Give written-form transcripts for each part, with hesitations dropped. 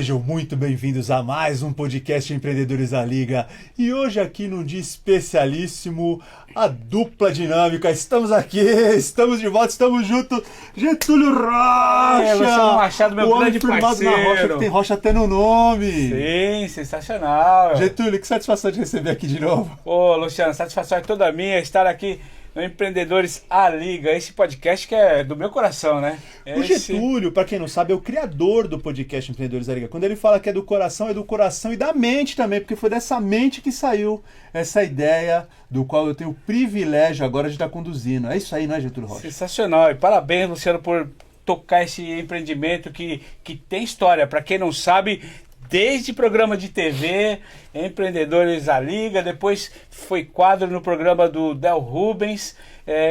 Sejam muito bem-vindos a mais um podcast Empreendedores da Liga. E hoje aqui num dia especialíssimo, a dupla dinâmica. Estamos aqui, estamos de volta, estamos juntos. Getúlio Rocha! Luciano Machado, meu grande parceiro. Na Rocha, que tem Rocha até no nome. Sim, sensacional. Getúlio, que satisfação de receber aqui de novo. Ô, Luciano, satisfação é toda minha estar aqui no Empreendedores à Liga, esse podcast que é do meu coração, né? O Getúlio, para quem não sabe, é o criador do podcast Empreendedores da Liga. Quando ele fala que é do coração e da mente também, porque foi dessa mente que saiu essa ideia, do qual eu tenho o privilégio agora de estar conduzindo. É isso aí, não é, Getúlio Rocha? Sensacional. E parabéns, Luciano, por tocar esse empreendimento que tem história. Para quem não sabe, desde programa de TV, Empreendedores à Liga, depois foi quadro no programa do Del Rubens,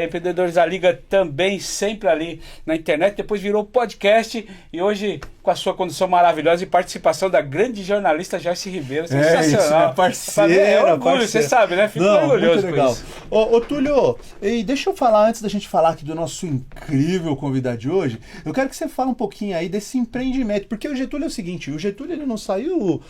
Empreendedores à Liga também sempre ali na internet, depois virou podcast e hoje com a sua condução maravilhosa e participação da grande jornalista Joyce Ribeiro, sensacional. Isso, parceira, é orgulho, você sabe, né? Fico orgulhoso muito legal. com isso. Ô Túlio, e deixa eu falar, antes da gente falar aqui do nosso incrível convidado de hoje, eu quero que você fale um pouquinho aí desse empreendimento, porque o Getúlio é o seguinte, o Getúlio ele não saiu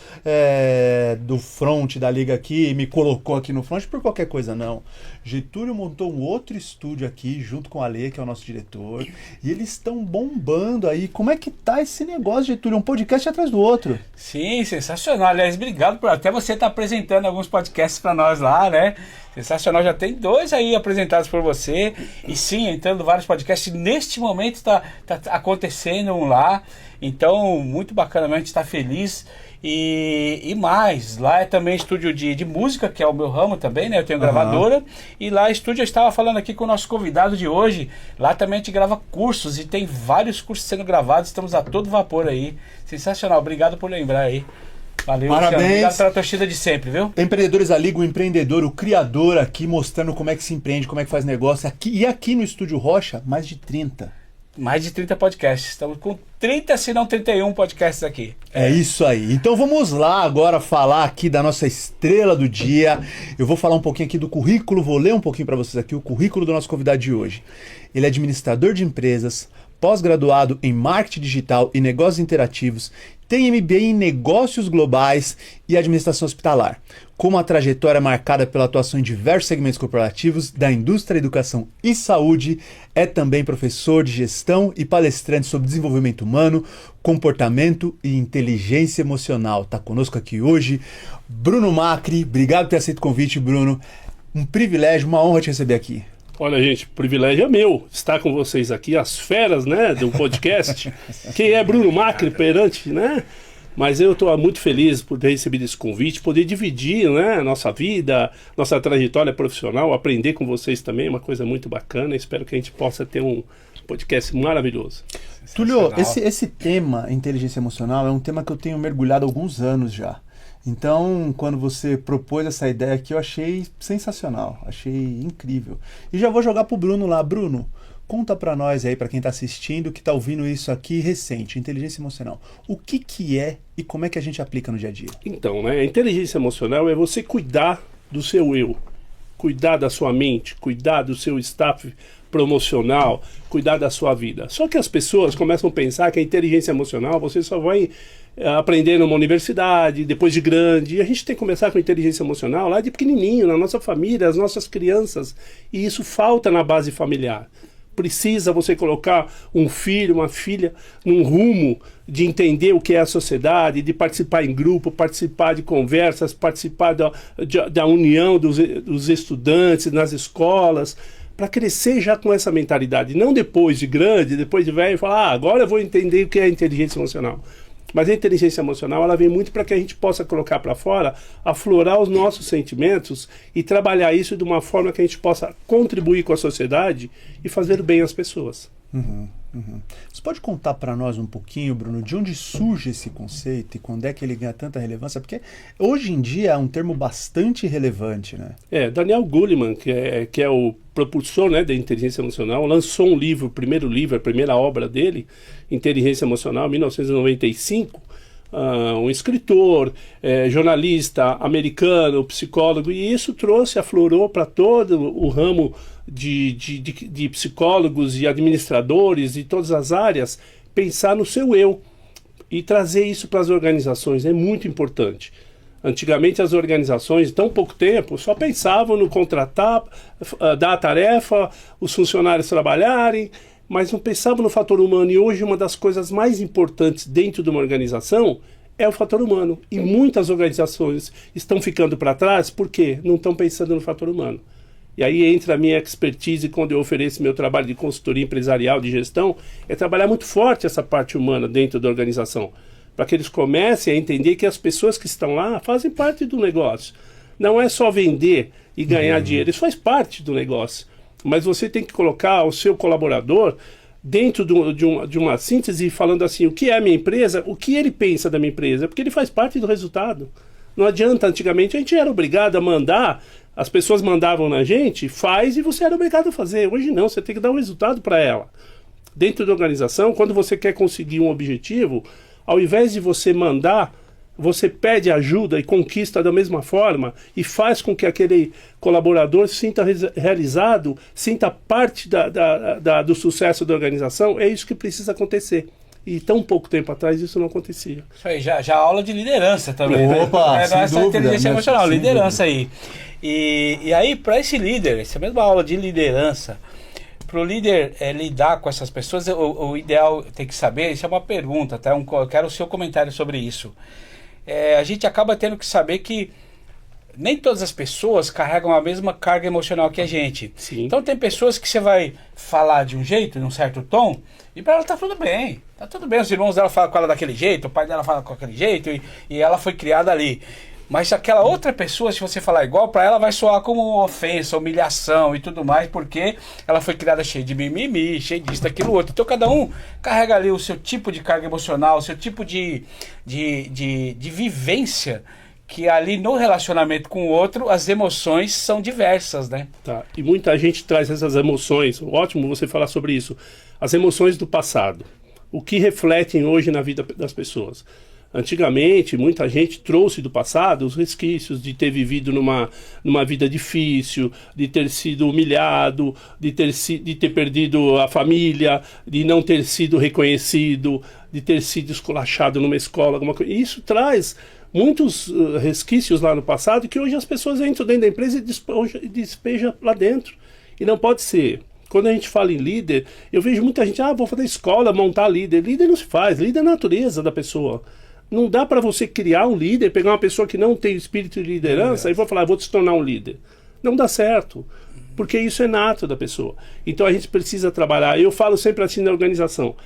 do front da Liga aqui e me colocou aqui no front por qualquer coisa, não. Getúlio montou um outro estúdio aqui, junto com o Ale, que é o nosso diretor, e eles estão bombando aí. Como é que tá esse negócio, Getúlio? Um podcast atrás do outro. Sim, sensacional. Aliás, obrigado por até você estar apresentando alguns podcasts para nós lá, né? Sensacional, já tem 2 aí apresentados por você. E sim, entrando vários podcasts. Neste momento está acontecendo um lá. Então, muito bacana, a gente está feliz. E mais, lá é também estúdio de música, que é o meu ramo também, né? Eu tenho gravadora. E lá estúdio, eu estava falando aqui com o nosso convidado de hoje. Lá também a gente grava cursos e tem vários cursos sendo gravados. Estamos a todo vapor aí. Sensacional, obrigado por lembrar aí. Valeu, parabéns. Luciano. Obrigado pela torcida de sempre, viu? Empreendedores da Liga, o empreendedor, o criador aqui, mostrando como é que se empreende, como é que faz negócio. E aqui no Estúdio Rocha, mais de 30. Mais de 30 podcasts. Estamos com 30, se não 31 podcasts aqui. É isso aí. Então vamos lá agora falar aqui da nossa estrela do dia. Eu vou falar um pouquinho aqui do currículo, vou ler um pouquinho para vocês aqui o currículo do nosso convidado de hoje. Ele é administrador de empresas, pós-graduado em marketing digital e negócios interativos, tem MBA em negócios globais e administração hospitalar, com uma trajetória marcada pela atuação em diversos segmentos corporativos da indústria, educação e saúde, é também professor de gestão e palestrante sobre desenvolvimento humano, comportamento e inteligência emocional. Está conosco aqui hoje Bruno Macri. Obrigado por ter aceito o convite, Bruno. Um privilégio, uma honra te receber aqui. Olha, gente, o privilégio é meu estar com vocês aqui, as feras, né, do podcast. Quem é Bruno Macri perante, né? Mas eu estou muito feliz por ter recebido esse convite, poder dividir, né, a nossa vida, nossa trajetória profissional, aprender com vocês também, é uma coisa muito bacana. Espero que a gente possa ter um podcast maravilhoso. Túlio, esse tema, inteligência emocional, é um tema que eu tenho mergulhado há alguns anos já. Então, quando você propôs essa ideia aqui, eu achei sensacional, achei incrível. E já vou jogar pro Bruno lá. Bruno, conta pra nós aí, pra quem tá assistindo, que tá ouvindo isso aqui recente, inteligência emocional. O que é e como é que a gente aplica no dia a dia? Então, né, a inteligência emocional é você cuidar do seu eu, cuidar da sua mente, cuidar do seu staff promocional, cuidar da sua vida. Só que as pessoas começam a pensar que a inteligência emocional você só vai aprender numa universidade, depois de grande. E a gente tem que começar com inteligência emocional lá de pequenininho, na nossa família, as nossas crianças. E isso falta na base familiar. Precisa você colocar um filho, uma filha num rumo de entender o que é a sociedade, de participar em grupo, participar de conversas, participar da união dos estudantes nas escolas, para crescer já com essa mentalidade. Não depois de grande, depois de velho, falar, agora eu vou entender o que é inteligência emocional. Mas a inteligência emocional, ela vem muito para que a gente possa colocar para fora, aflorar os nossos sentimentos e trabalhar isso de uma forma que a gente possa contribuir com a sociedade e fazer bem às pessoas. Você pode contar para nós um pouquinho, Bruno, de onde surge esse conceito e quando é que ele ganha tanta relevância? Porque hoje em dia é um termo bastante relevante, né? Daniel Goleman, que é o propulsor, né, da inteligência emocional, lançou um livro, o primeiro livro, a primeira obra dele, Inteligência Emocional, 1995, um escritor, jornalista americano, psicólogo, e isso aflorou para todo o ramo de psicólogos e administradores de todas as áreas, pensar no seu eu. E trazer isso para as organizações é muito importante. Antigamente as organizações, em tão pouco tempo, só pensavam no contratar, dar a tarefa, os funcionários trabalharem, mas não pensavam no fator humano. E hoje uma das coisas mais importantes dentro de uma organização é o fator humano. E muitas organizações estão ficando para trás porque não estão pensando no fator humano. E aí entra a minha expertise quando eu ofereço meu trabalho de consultoria empresarial, de gestão, é trabalhar muito forte essa parte humana dentro da organização, para que eles comecem a entender que as pessoas que estão lá fazem parte do negócio. Não é só vender e ganhar dinheiro, isso faz parte do negócio. Mas você tem que colocar o seu colaborador dentro de uma síntese, falando assim, o que é a minha empresa, o que ele pensa da minha empresa, porque ele faz parte do resultado. Não adianta, antigamente a gente era obrigado a mandar, as pessoas mandavam na gente, faz e você era obrigado a fazer. Hoje não, você tem que dar um resultado para ela. Dentro da organização, quando você quer conseguir um objetivo, ao invés de você mandar, você pede ajuda e conquista da mesma forma e faz com que aquele colaborador se sinta realizado, sinta parte do sucesso da organização. É isso que precisa acontecer. E tão pouco tempo atrás isso não acontecia. Isso aí, já aula de liderança também. Opa, né? sem Essa dúvida, inteligência né? emocional, Sem liderança aí. E aí, para esse líder, essa mesma aula de liderança, para o líder lidar com essas pessoas, o ideal tem que saber, isso é uma pergunta, tá? Eu quero o seu comentário sobre isso. A gente acaba tendo que saber que nem todas as pessoas carregam a mesma carga emocional que a gente. Sim. Então tem pessoas que você vai falar de um jeito, de um certo tom, e para ela tá tudo bem. Tá tudo bem, os irmãos dela falam com ela daquele jeito, o pai dela fala com aquele jeito, e ela foi criada ali. Mas aquela outra pessoa, se você falar igual, para ela vai soar como uma ofensa, humilhação e tudo mais, porque ela foi criada cheia de mimimi, cheia disso, daquilo, outro. Então cada um carrega ali o seu tipo de carga emocional, o seu tipo de vivência, que ali no relacionamento com o outro, as emoções são diversas, né? Tá. E muita gente traz essas emoções, ótimo você falar sobre isso, as emoções do passado, o que refletem hoje na vida das pessoas. Antigamente, muita gente trouxe do passado os resquícios de ter vivido numa vida difícil, de ter sido humilhado, de ter perdido a família, de não ter sido reconhecido, de ter sido esculachado numa escola, alguma coisa. E isso traz muitos resquícios lá no passado que hoje as pessoas entram dentro da empresa e despejam lá dentro. E não pode ser. Quando a gente fala em líder, eu vejo muita gente, vou fazer escola, montar líder. Líder não se faz, líder é a natureza da pessoa. Não dá para você criar um líder, pegar uma pessoa que não tem espírito de liderança e vou falar, vou te tornar um líder. Não dá certo, porque isso é nato da pessoa. Então a gente precisa trabalhar. Eu falo sempre assim na organização.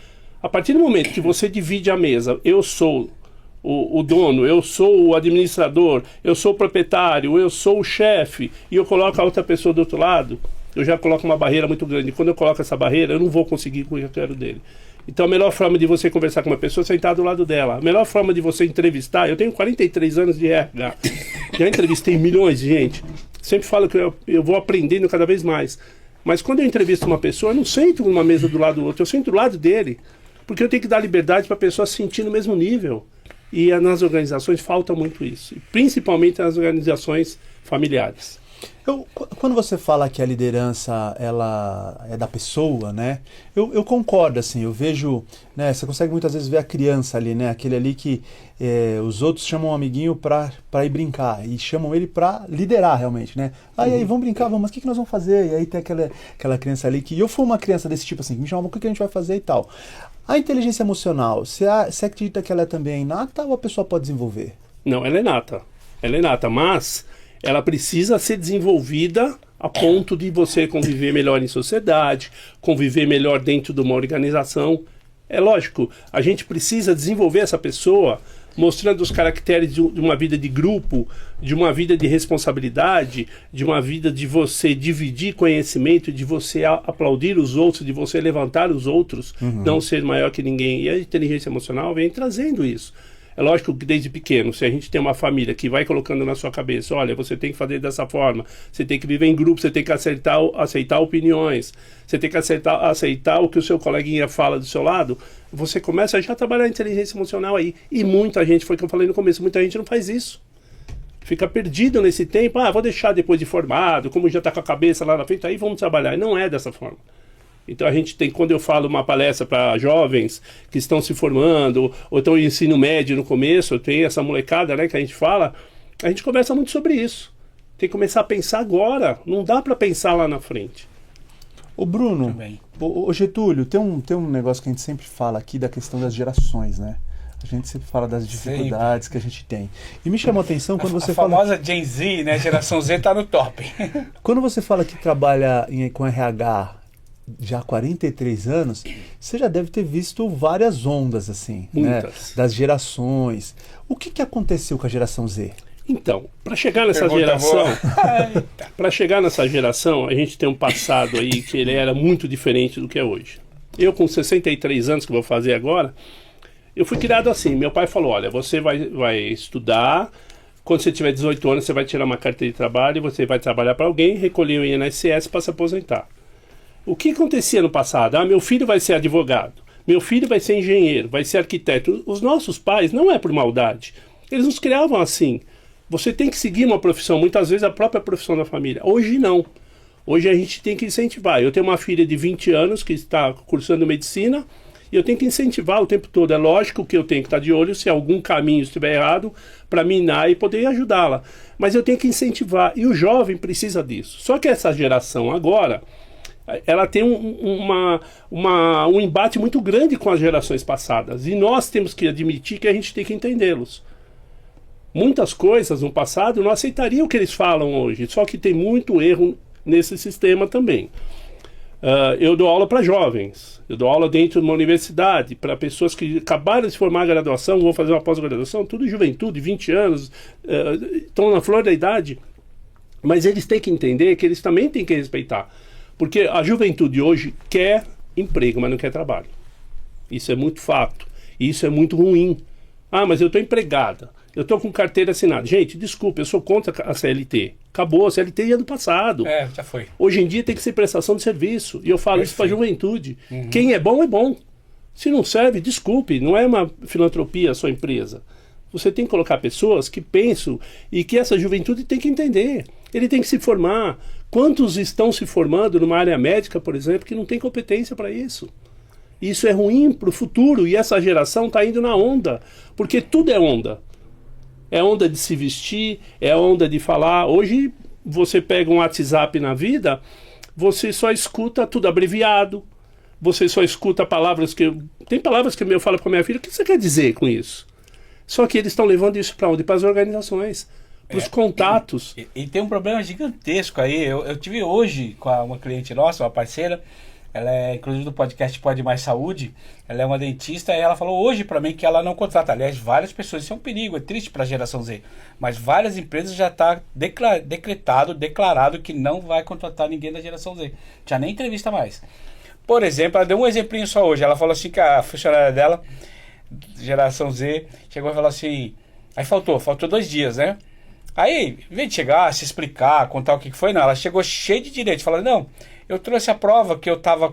A partir do momento que você divide a mesa, eu sou o dono, eu sou o administrador, eu sou o proprietário, eu sou o chefe, e eu coloco a outra pessoa do outro lado, eu já coloco uma barreira muito grande. Quando eu coloco essa barreira, eu não vou conseguir o que eu quero dele. Então a melhor forma de você conversar com uma pessoa é sentar do lado dela. A melhor forma de você entrevistar, eu tenho 43 anos de RH, já entrevistei milhões de gente, sempre falo que eu vou aprendendo cada vez mais. Mas quando eu entrevisto uma pessoa, eu não sento numa mesa do lado do outro, eu sento do lado dele, porque eu tenho que dar liberdade para a pessoa se sentir no mesmo nível. E nas organizações falta muito isso, principalmente nas organizações familiares. Quando você fala que a liderança ela é da pessoa, né? Eu concordo, assim, eu vejo, né? Você consegue muitas vezes ver a criança ali, né? Aquele ali que os outros chamam um amiguinho para ir brincar e chamam ele para liderar realmente, né? E aí, vamos brincar, vamos, mas o que nós vamos fazer? E aí tem aquela criança ali que eu fui uma criança desse tipo assim, que me chamava, o que a gente vai fazer e tal. A inteligência emocional, você acredita que ela é também inata ou a pessoa pode desenvolver? Não, ela é inata. Ela é inata, mas ela precisa ser desenvolvida a ponto de você conviver melhor em sociedade, conviver melhor dentro de uma organização. É lógico, a gente precisa desenvolver essa pessoa mostrando os caracteres de uma vida de grupo, de uma vida de responsabilidade, de uma vida de você dividir conhecimento, de você aplaudir os outros, de você levantar os outros, não ser maior que ninguém. E a inteligência emocional vem trazendo isso. É lógico que desde pequeno, se a gente tem uma família que vai colocando na sua cabeça, olha, você tem que fazer dessa forma, você tem que viver em grupo, você tem que aceitar opiniões, você tem que aceitar o que o seu coleguinha fala do seu lado, você começa a já trabalhar a inteligência emocional aí. E muita gente, foi o que eu falei no começo, muita gente não faz isso. Fica perdido nesse tempo, vou deixar depois de formado, como já está com a cabeça lá na frente, aí vamos trabalhar. E não é dessa forma. Então a gente tem, quando eu falo uma palestra para jovens que estão se formando, ou estão em ensino médio no começo, tem essa molecada, né, que a gente fala, a gente conversa muito sobre isso. Tem que começar a pensar agora, não dá para pensar lá na frente. Ô Bruno, Também. ô Getúlio, tem um negócio que a gente sempre fala aqui da questão das gerações, né? A gente sempre fala das dificuldades que a gente tem. E me chamou a atenção quando você fala... A famosa Gen Z, né? Geração Z tá no top. Quando você fala que trabalha com RH já há 43 anos, você já deve ter visto várias ondas, assim, né? Muitas. Das gerações. O que aconteceu com a geração Z? Então, para chegar nessa Pergunta geração, boa. para chegar nessa geração, a gente tem um passado aí que ele era muito diferente do que é hoje. Eu com 63 anos, que vou fazer agora, eu fui criado assim. Meu pai falou, olha, você vai estudar, quando você tiver 18 anos, você vai tirar uma carteira de trabalho e você vai trabalhar para alguém, recolher o INSS para se aposentar. O que acontecia no passado? Ah, meu filho vai ser advogado, meu filho vai ser engenheiro, vai ser arquiteto. Os nossos pais, não é por maldade, eles nos criavam assim. Você tem que seguir uma profissão, muitas vezes a própria profissão da família. Hoje não. Hoje a gente tem que incentivar. Eu tenho uma filha de 20 anos que está cursando medicina e eu tenho que incentivar o tempo todo. É lógico que eu tenho que estar de olho se algum caminho estiver errado para minar e poder ajudá-la. Mas eu tenho que incentivar e o jovem precisa disso. Só que essa geração agora, ela tem um embate muito grande com as gerações passadas e nós temos que admitir que a gente tem que entendê-los. Muitas coisas no passado não aceitariam o que eles falam hoje, só que tem muito erro nesse sistema também. Eu dou aula para jovens, eu dou aula dentro de uma universidade, para pessoas que acabaram de se formar a graduação, vão fazer uma pós-graduação, tudo juventude, 20 anos, estão na flor da idade, mas eles têm que entender que eles também têm que respeitar, porque a juventude hoje quer emprego, mas não quer trabalho. Isso é muito fato, e isso é muito ruim. Ah, mas eu estou empregada. Eu estou com carteira assinada. Gente, desculpa, eu sou contra a CLT. Acabou, a CLT ia do passado. Já foi. Hoje em dia tem que ser prestação de serviço. E eu falo isso para a juventude. Quem é bom, é bom. Se não serve, desculpe, não é uma filantropia a sua empresa. Você tem que colocar pessoas que pensam e que essa juventude tem que entender. Ele tem que se formar. Quantos estão se formando numa área médica, por exemplo, que não tem competência para isso? Isso é ruim para o futuro e essa geração está indo na onda. Porque tudo é onda. É onda de se vestir, é onda de falar. Hoje, você pega um WhatsApp na vida, você só escuta tudo abreviado, você só escuta palavras que... Tem palavras que eu falo para minha filha, o que você quer dizer com isso? Só que eles estão levando isso para onde? Para as organizações, para os contatos. E tem um problema gigantesco aí. Eu tive hoje com uma cliente nossa, uma parceira, ela é inclusive do podcast Pode Mais Saúde, ela é uma dentista e ela falou hoje para mim que ela não contrata. Aliás, várias pessoas, isso é um perigo, é triste para a geração Z, mas várias empresas já está declarado que não vai contratar ninguém da geração Z, já nem entrevista mais. Por exemplo, ela deu um exemplinho só hoje, ela falou assim que a funcionária dela, geração Z, chegou e falou assim, aí faltou 2 dias, né? Aí, em vez de chegar, se explicar, contar o que foi, não, ela chegou cheia de direito, falando, não, eu trouxe a prova que eu tava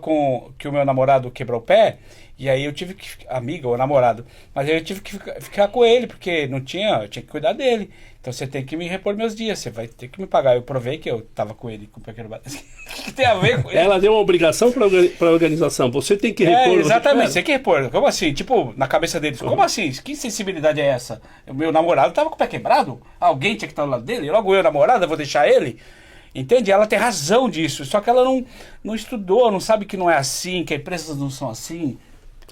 que o meu namorado quebrou o pé, e aí eu tive que, amiga ou namorado, mas aí eu tive que ficar com ele, porque eu tinha que cuidar dele. Então você tem que me repor meus dias, você vai ter que me pagar. Eu provei que eu tava com ele, com o pé quebrado. O que tem a ver com isso? Ela deu uma obrigação para a organização, você tem que repor. Exatamente, você tem que repor. Como assim? Tipo, na cabeça deles, como assim? Que sensibilidade é essa? O meu namorado tava com o pé quebrado? Alguém tinha que estar do lado dele? Logo eu, namorada, vou deixar ele? Entende? Ela tem razão disso, só que ela não estudou, não sabe que não é assim, que as empresas não são assim.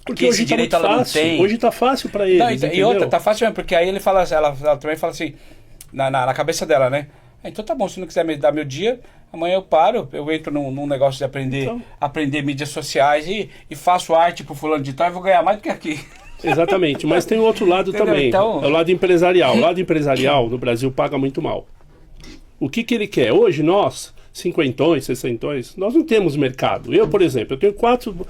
Porque hoje esse direito ela fácil. Não tem. Hoje tá fácil para eles. Não, e outra, tá fácil mesmo, porque aí ele fala, ela também fala assim, na cabeça dela, né? Então tá bom, se não quiser me dar meu dia, amanhã eu paro, eu entro num negócio de aprender mídias sociais e faço arte pro fulano de tal e vou ganhar mais do que aqui. Exatamente, mas tem o outro lado também, então... é o lado empresarial. O lado empresarial no Brasil paga muito mal. O que ele quer? Hoje nós, cinquentões, sessentões, nós não temos mercado. Eu, por exemplo, eu tenho 4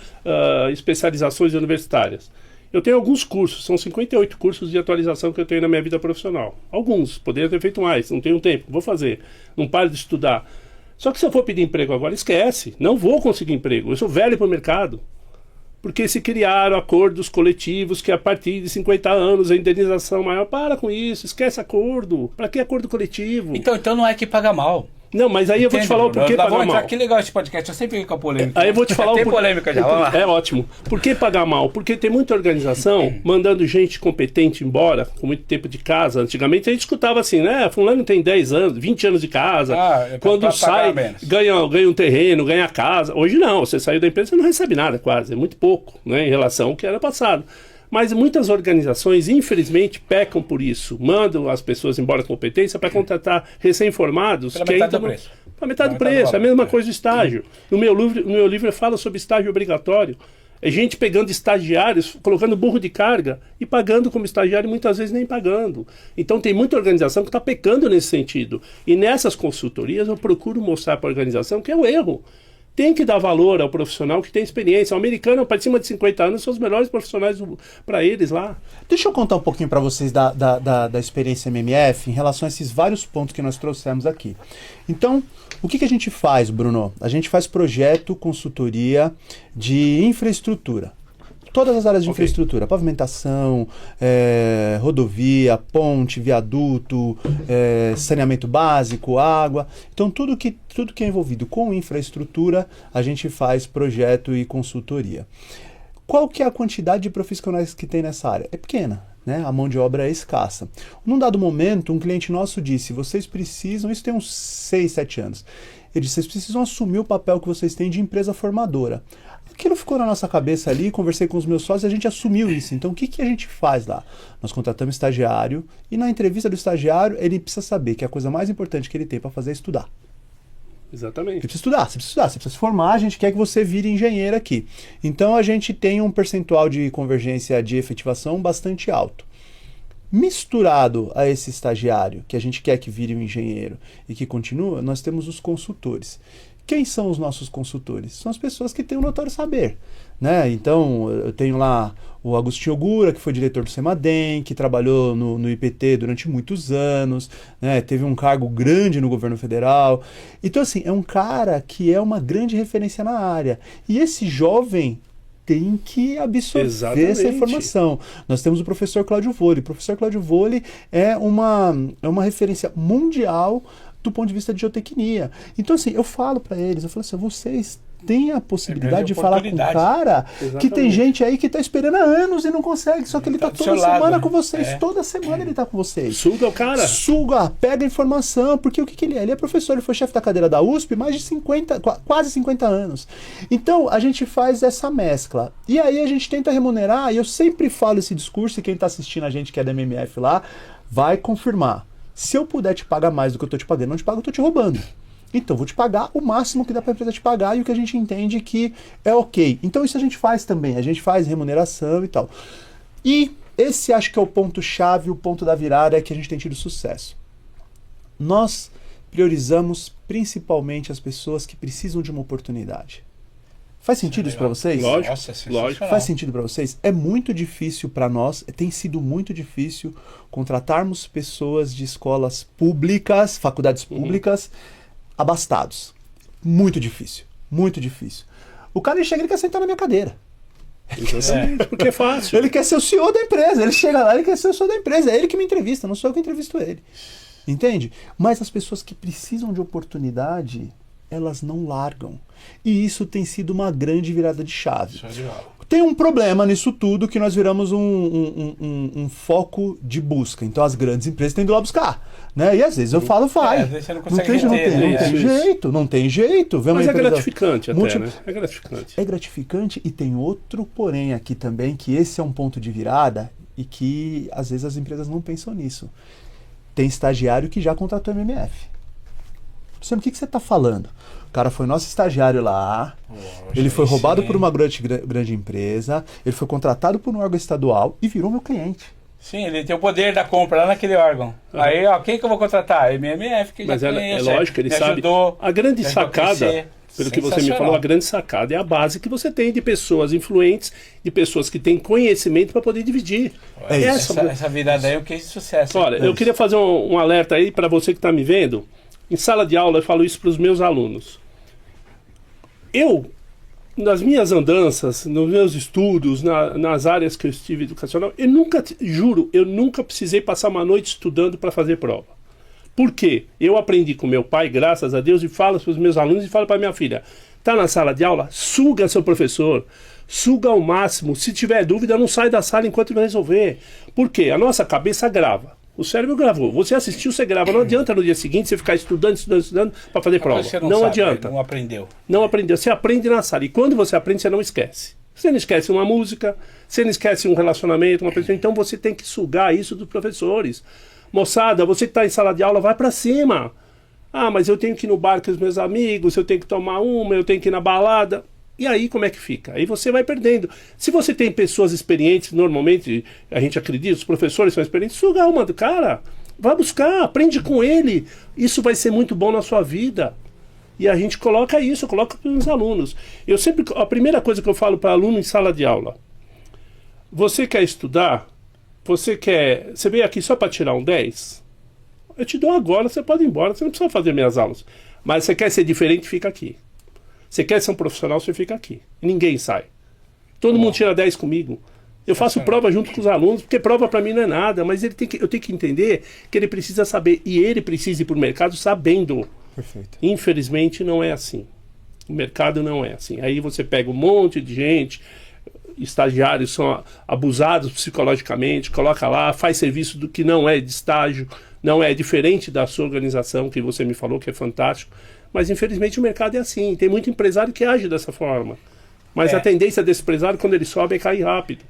especializações universitárias. Eu tenho alguns cursos, são 58 cursos de atualização que eu tenho na minha vida profissional. Alguns, poderia ter feito mais, não tenho tempo, vou fazer. Não paro de estudar. Só que se eu for pedir emprego agora, esquece, não vou conseguir emprego. Eu sou velho para o mercado. Porque se criaram acordos coletivos que a partir de 50 anos a indenização maior. Para com isso, esquece acordo. Para que acordo coletivo? Então não é que paga mal. Não, mas aí eu vou te falar o porquê pagar Vamos mal. entrar, que legal esse podcast, eu sempre fico com a polêmica. Aí eu vou te falar Tem o polêmica já, vamos lá. É ótimo. Por que pagar mal? Porque tem muita organização mandando gente competente embora, com muito tempo de casa. Antigamente a gente escutava assim, né? Fulano tem 10 anos, 20 anos de casa. Quando sai, ganha um terreno, ganha casa. Hoje não, você saiu da empresa, você não recebe nada quase. É muito pouco, né? Em relação ao que era passado. Mas muitas organizações, infelizmente, pecam por isso. Mandam as pessoas embora com competência para contratar recém-formados. Pela metade do preço. Pela metade do preço. É a mesma coisa do estágio. No meu livro eu falo sobre estágio obrigatório. É gente pegando estagiários, colocando burro de carga e pagando como estagiário, muitas vezes nem pagando. Então tem muita organização que está pecando nesse sentido. E nessas consultorias eu procuro mostrar para a organização que é o erro. Tem que dar valor ao profissional que tem experiência. O americano, para cima de 50 anos, são os melhores profissionais para eles lá. Deixa eu contar um pouquinho para vocês da experiência MMF em relação a esses vários pontos que nós trouxemos aqui. Então, o que a gente faz, Bruno? A gente faz projeto, consultoria de infraestrutura. Todas as áreas de infraestrutura, pavimentação, rodovia, ponte, viaduto, saneamento básico, água. Então, tudo que é envolvido com infraestrutura, a gente faz projeto e consultoria. Qual que é a quantidade de profissionais que tem nessa área? É pequena, né? A mão de obra é escassa. Num dado momento, um cliente nosso disse, vocês precisam, isso tem uns 6, 7 anos, ele disse, vocês precisam assumir o papel que vocês têm de empresa formadora. Aquilo ficou na nossa cabeça ali, conversei com os meus sócios e a gente assumiu isso. Então, o que a gente faz lá? Nós contratamos estagiário e na entrevista do estagiário, ele precisa saber que a coisa mais importante que ele tem para fazer é estudar. Exatamente. Você precisa estudar, você precisa se formar, a gente quer que você vire engenheiro aqui. Então, a gente tem um percentual de convergência de efetivação bastante alto. Misturado a esse estagiário, que a gente quer que vire um engenheiro e que continua, nós temos os consultores. Quem são os nossos consultores? São as pessoas que têm o notório saber, né? Então, eu tenho lá o Agostinho Ogura, que foi diretor do Semadem, que trabalhou no IPT durante muitos anos, né? Teve um cargo grande no governo federal. Então, assim, é um cara que é uma grande referência na área. E esse jovem tem que absorver essa informação. Nós temos o professor Cláudio Voli. O professor Cláudio Voli é uma referência mundial do ponto de vista de geotecnia. Então, assim, eu falo para eles, eu falo assim, vocês têm a possibilidade de falar com um cara que tem gente aí que está esperando há anos e não consegue, só que ele está toda semana com vocês, toda semana ele está com vocês. Suga o cara. Suga, pega a informação, porque o que ele é? Ele é professor, ele foi chefe da cadeira da USP mais de 50, quase 50 anos. Então, a gente faz essa mescla. E aí a gente tenta remunerar, e eu sempre falo esse discurso, e quem está assistindo a gente que é da MMF lá, vai confirmar. Se eu puder te pagar mais do que eu estou te pagando, não te pago, eu estou te roubando. Então, vou te pagar o máximo que dá para a empresa te pagar e o que a gente entende que é ok. Então, isso a gente faz também. A gente faz remuneração e tal. E esse acho que é o ponto-chave, o ponto da virada, é que a gente tem tido sucesso. Nós priorizamos principalmente as pessoas que precisam de uma oportunidade. Faz sentido isso para vocês? Lógico, Nossa, lógico. Faz sentido para vocês? É muito difícil para nós, tem sido muito difícil contratarmos pessoas de escolas públicas, faculdades públicas, abastados. Muito difícil, muito difícil. O cara chega e quer sentar na minha cadeira. Exatamente, porque é fácil. Ele quer ser o CEO da empresa, ele chega lá, ele quer ser o CEO da empresa, é ele que me entrevista, não sou eu que entrevisto ele. Entende? Mas as pessoas que precisam de oportunidade, elas não largam. E isso tem sido uma grande virada de chave. Tem um problema nisso tudo que nós viramos um foco de busca. Então as grandes empresas têm ido lá buscar. Né? E às vezes eu falo, vai. Não tem jeito. Mas é gratificante até, né? É gratificante. É gratificante e tem outro porém aqui também, que esse é um ponto de virada e que às vezes as empresas não pensam nisso. Tem estagiário que já contratou MMF. O que você está falando? O cara foi nosso estagiário lá, ele foi roubado por uma grande empresa, ele foi contratado por um órgão estadual e virou meu cliente. Sim, ele tem o poder da compra lá naquele órgão. Aí, ó, quem que eu vou contratar? MMF, que mas já é lógico, ele sabe. Ajudou, a grande sacada, pelo que você me falou, a grande sacada é a base que você tem de pessoas influentes, de pessoas que têm conhecimento para poder dividir. Essa virada aí é o que é sucesso. Olha, eu queria fazer um alerta aí para você que está me vendo. Em sala de aula eu falo isso para os meus alunos. Nas minhas andanças, nos meus estudos, nas áreas que eu estive educacional, eu nunca precisei passar uma noite estudando para fazer prova. Por quê? Eu aprendi com meu pai, graças a Deus, e falo para os meus alunos e falo para minha filha, tá na sala de aula, suga seu professor, suga ao máximo, se tiver dúvida não sai da sala enquanto não resolver. Por quê? A nossa cabeça grava. O cérebro gravou. Você assistiu, você grava. Não adianta no dia seguinte você ficar estudando para fazer prova. Você não sabe, adianta. Não aprendeu. Não aprendeu. Você aprende na sala. E quando você aprende, você não esquece. Você não esquece uma música, você não esquece um relacionamento, uma pessoa. Então você tem que sugar isso dos professores. Moçada, você que está em sala de aula, vai para cima. Ah, mas eu tenho que ir no bar com os meus amigos, eu tenho que tomar uma, eu tenho que ir na balada. E aí como é que fica? Aí você vai perdendo. Se você tem pessoas experientes, normalmente a gente acredita, os professores são experientes, suga uma do cara, vai buscar, aprende com ele. Isso vai ser muito bom na sua vida. E a gente coloca isso, coloca para os alunos. Eu sempre, a primeira coisa que eu falo para aluno em sala de aula, você quer estudar? Você veio aqui só para tirar um 10? Eu te dou agora, você pode ir embora, você não precisa fazer minhas aulas. Mas você quer ser diferente, fica aqui. Você quer ser um profissional, você fica aqui. E ninguém sai. Todo mundo tira 10 comigo. Eu faço prova junto com os alunos, porque prova para mim não é nada, mas eu tenho que entender que ele precisa saber, e ele precisa ir para o mercado sabendo. Perfeito. Infelizmente não é assim. O mercado não é assim. Aí você pega um monte de gente, estagiários são abusados psicologicamente, coloca lá, faz serviço do que não é de estágio, não é diferente da sua organização, que você me falou que é fantástico. Mas infelizmente o mercado é assim. Tem muito empresário que age dessa forma. Mas a tendência desse empresário, quando ele sobe, é cair rápido.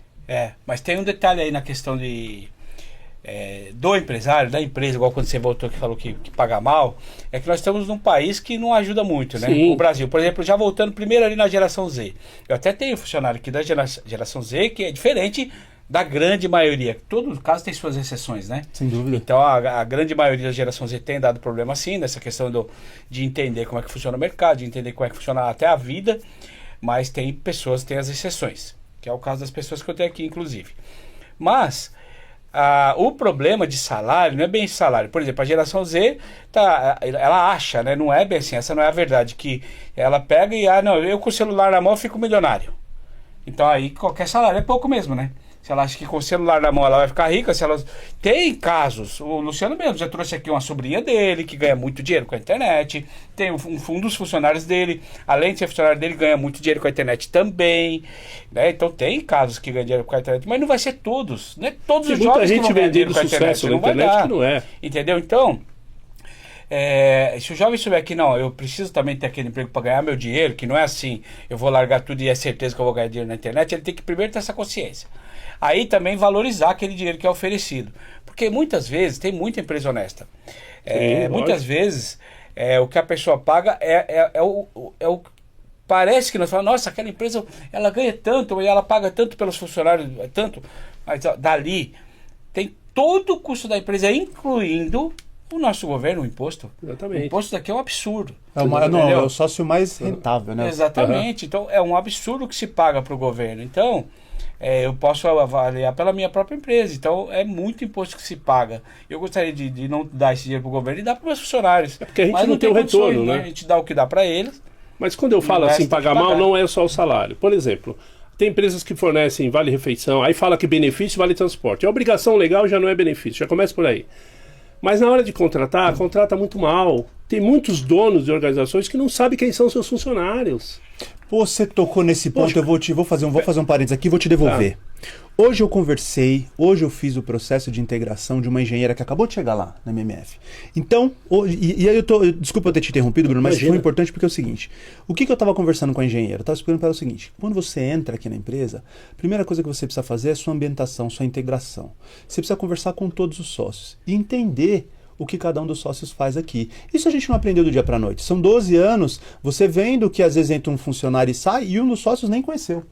Mas tem um detalhe aí na questão do empresário, da empresa, igual quando você voltou que falou que paga mal, é que nós estamos num país que não ajuda muito, né? Sim. O Brasil, por exemplo, já voltando primeiro ali na geração Z. Eu até tenho funcionário aqui da geração Z que é diferente da grande maioria. Todo caso tem suas exceções, né? Sem dúvida. Então a grande maioria da geração Z tem dado problema sim, nessa questão de entender como é que funciona o mercado, de entender como é que funciona até a vida, mas tem pessoas, tem as exceções, que é o caso das pessoas que eu tenho aqui, inclusive. Mas o problema de salário não é bem salário. Por exemplo, a geração Z, ela acha, né? Não é bem assim, essa não é a verdade, que ela pega e, não, eu com o celular na mão eu fico milionário. Então aí qualquer salário é pouco mesmo, né? Se ela acha que com o celular na mão ela vai ficar rica, se ela... Tem casos, o Luciano mesmo já trouxe aqui uma sobrinha dele, que ganha muito dinheiro com a internet, tem um dos funcionários dele, além de ser funcionário dele, ganha muito dinheiro com a internet também, né? Então tem casos que ganham dinheiro com a internet, mas não vai ser todos, não é todos os jovens que vão ganhar dinheiro com a internet, na internet que não é. Entendeu? Então... se o jovem souber que não, eu preciso também ter aquele emprego para ganhar meu dinheiro, que não é assim, eu vou largar tudo e é certeza que eu vou ganhar dinheiro na internet, ele tem que primeiro ter essa consciência. Aí também valorizar aquele dinheiro que é oferecido. Porque muitas vezes, tem muita empresa honesta. Muitas vezes, o que a pessoa paga parece que nós falamos, nossa, aquela empresa, ela ganha tanto, e ela paga tanto pelos funcionários, tanto, mas dali tem todo o custo da empresa, incluindo o nosso governo, o imposto. Exatamente. O imposto daqui é um absurdo. É o sócio mais rentável, né? Exatamente. Então, é um absurdo que se paga para o governo. Então, eu posso avaliar pela minha própria empresa. Então, é muito imposto que se paga. Eu gostaria de não dar esse dinheiro para o governo e dar para os meus funcionários. Porque a gente não tem o retorno, né? A gente dá o que dá para eles. Mas quando eu falo assim, pagar mal, não é só o salário. Por exemplo, tem empresas que fornecem vale-refeição, aí fala que benefício vale transporte. A obrigação legal já não é benefício, já começa por aí. Mas na hora de contratar, contrata muito mal. Tem muitos donos de organizações que não sabem quem são seus funcionários. Você tocou nesse ponto, eu vou fazer um parênteses aqui e vou te devolver. Hoje eu fiz o processo de integração de uma engenheira que acabou de chegar lá na MMF. Então, e aí desculpa eu ter te interrompido, Bruno, mas foi importante porque é o seguinte, o que eu estava conversando com a engenheira? Eu estava explicando para ela o seguinte, quando você entra aqui na empresa, a primeira coisa que você precisa fazer é sua ambientação, sua integração. Você precisa conversar com todos os sócios e entender o que cada um dos sócios faz aqui. Isso a gente não aprendeu do dia para a noite. São 12 anos você vendo que às vezes entra um funcionário e sai e um dos sócios nem conheceu.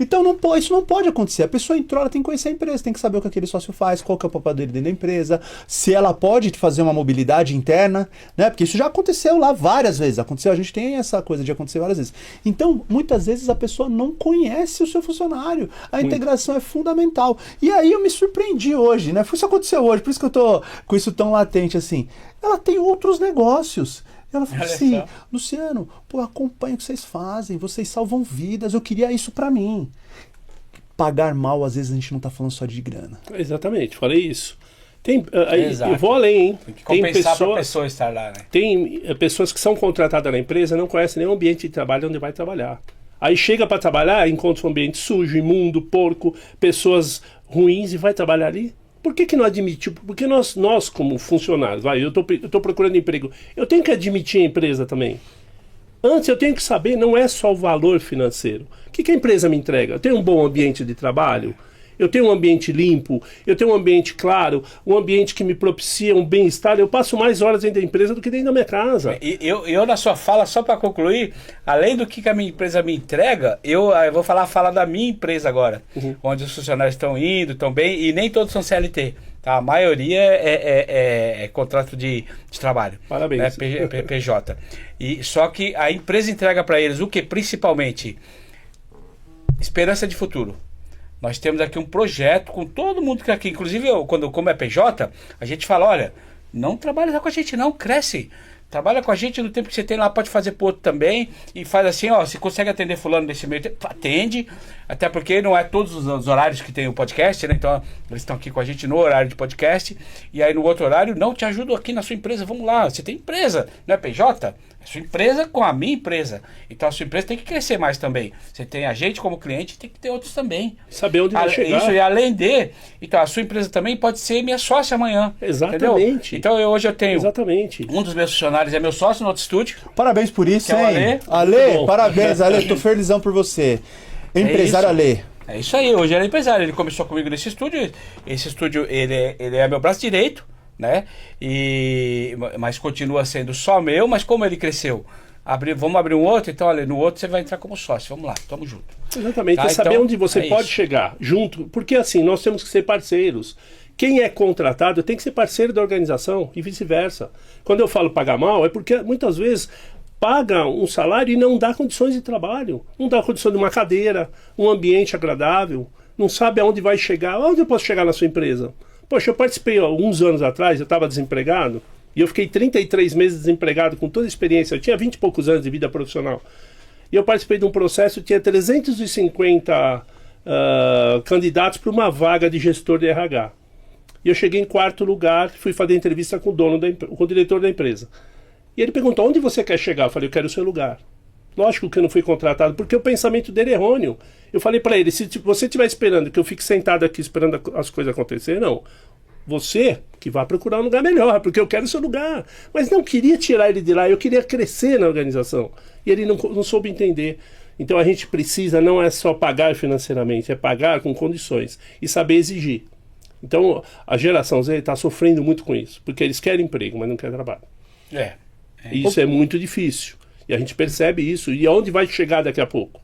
Então isso não pode acontecer. A pessoa entrou, ela tem que conhecer a empresa, tem que saber o que aquele sócio faz, qual que é o papel dele dentro da empresa, se ela pode fazer uma mobilidade interna, né? Porque isso já aconteceu lá várias vezes. A gente tem essa coisa de acontecer várias vezes. Então, muitas vezes a pessoa não conhece o seu funcionário. A integração é fundamental. E aí eu me surpreendi hoje, né? Isso aconteceu hoje, por isso que eu tô com isso tão latente assim. Ela tem outros negócios. Ela falou assim, Luciano, acompanha o que vocês fazem, vocês salvam vidas, eu queria isso pra mim. Pagar mal, às vezes a gente não tá falando só de grana. Exatamente, falei isso. Exato. Eu vou além, hein? Tem que compensar para a pessoa estar lá, né? Tem pessoas que são contratadas na empresa não conhecem nem o ambiente de trabalho onde vai trabalhar. Aí chega para trabalhar, encontra um ambiente sujo, imundo, porco, pessoas ruins e vai trabalhar ali. Por que não admitir? Porque nós como funcionários, eu tô procurando emprego, eu tenho que admitir a empresa também. Antes eu tenho que saber, não é só o valor financeiro. O que a empresa me entrega? Eu tenho um bom ambiente de trabalho? Eu tenho um ambiente limpo? Eu tenho um ambiente claro? Um ambiente que me propicia um bem-estar? Eu passo mais horas dentro da empresa do que dentro da minha casa. Eu na sua fala, só para concluir, além do que a minha empresa me entrega, eu vou falar a fala da minha empresa agora, onde os funcionários estão indo, estão bem, e nem todos são CLT. Tá? A maioria é contrato de trabalho. Parabéns. PJ. Só que a empresa entrega para eles o que? Principalmente esperança de futuro. Nós temos aqui um projeto com todo mundo que aqui, inclusive como é PJ, a gente fala, olha, não trabalha com a gente não, cresce. Trabalha com a gente no tempo que você tem lá, pode fazer pro outro também. E faz assim, ó, se consegue atender fulano nesse meio tempo, atende. Até porque não é todos os horários que tem o podcast, né? Então, eles estão aqui com a gente no horário de podcast. E aí no outro horário, não, te ajudo aqui na sua empresa, vamos lá. Você tem empresa, não é PJ? É sua empresa com a minha empresa. Então a sua empresa tem que crescer mais também. Você tem a gente como cliente, tem que ter outros também. Saber onde vai chegar. Isso, e além de... Então a sua empresa também pode ser minha sócia amanhã. Exatamente. Entendeu? Então hoje eu tenho... Exatamente. Um dos meus funcionários é meu sócio no outro estúdio. Parabéns por isso, Que é o hein? Ale. Ale, parabéns, Ale. Tô felizão por você. Empresário Ale. É isso aí, hoje ele é empresário. Ele começou comigo nesse estúdio. Esse estúdio, ele é meu braço direito, né? Mas continua sendo só meu, mas como ele cresceu... vamos abrir um outro, então olha, no outro você vai entrar como sócio. Vamos lá, tamo junto. Exatamente, Tá, é saber então, onde você pode isso. chegar junto, porque assim, nós temos que ser parceiros. Quem é contratado tem que ser parceiro da organização e vice-versa. Quando eu falo pagar mal, é porque muitas vezes paga um salário e não dá condições de trabalho, não dá condição de uma cadeira, um ambiente agradável, não sabe aonde vai chegar. Onde eu posso chegar na sua empresa? Poxa, eu participei alguns anos atrás, eu estava desempregado, e eu fiquei 33 meses desempregado com toda a experiência. Eu tinha 20 e poucos anos de vida profissional. E eu participei de um processo, tinha 350 candidatos para uma vaga de gestor de RH. E eu cheguei em quarto lugar, fui fazer entrevista com com o diretor da empresa. E ele perguntou, onde você quer chegar? Eu falei, eu quero o seu lugar. Lógico que eu não fui contratado, porque o pensamento dele é errôneo. Eu falei para ele, se você estiver esperando que eu fique sentado aqui esperando as coisas acontecerem, não. Você que vai procurar um lugar melhor, porque eu quero o seu lugar. Mas não queria tirar ele de lá, eu queria crescer na organização. E ele não soube entender. Então a gente precisa, não é só pagar financeiramente, é pagar com condições e saber exigir. Então a geração Z está sofrendo muito com isso, porque eles querem emprego, mas não querem trabalho. Isso é muito difícil. E a gente percebe isso. E aonde vai chegar daqui a pouco?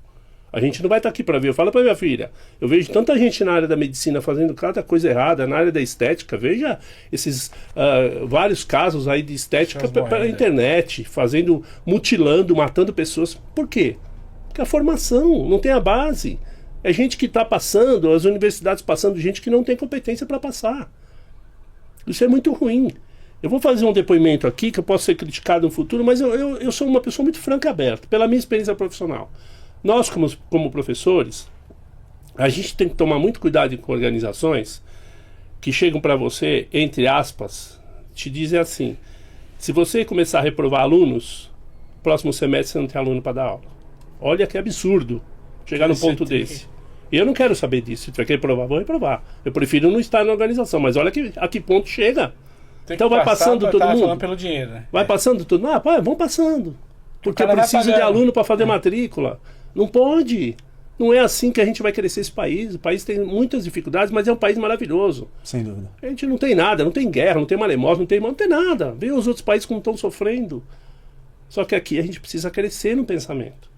A gente não vai estar aqui para ver. Eu falo para minha filha, eu vejo tanta gente na área da medicina fazendo cada coisa errada, na área da estética. Veja esses vários casos aí de estética pela internet, mutilando, matando pessoas. Por quê? Porque a formação não tem a base. É gente que está passando, as universidades passando, gente que não tem competência para passar. Isso é muito ruim. Eu vou fazer um depoimento aqui, que eu posso ser criticado no futuro, mas eu sou uma pessoa muito franca e aberta, pela minha experiência profissional. Nós, como professores, a gente tem que tomar muito cuidado com organizações que chegam para você, entre aspas, te dizem assim, se você começar a reprovar alunos, próximo semestre você não tem aluno para dar aula. Olha que absurdo chegar num ponto desse. E eu não quero saber disso. Se tu quer reprovar, vou reprovar. Eu prefiro não estar na organização, mas olha a que ponto chega. Então vai passando todo mundo. Pelo dinheiro, né? Vai passando tudo. Vão passando. Porque eu preciso de aluno para fazer matrícula. Não pode. Não é assim que a gente vai crescer esse país. O país tem muitas dificuldades, mas é um país maravilhoso. Sem dúvida. A gente não tem nada, não tem guerra, não tem malemóvel, não tem nada. Vê os outros países como estão sofrendo. Só que aqui a gente precisa crescer no pensamento.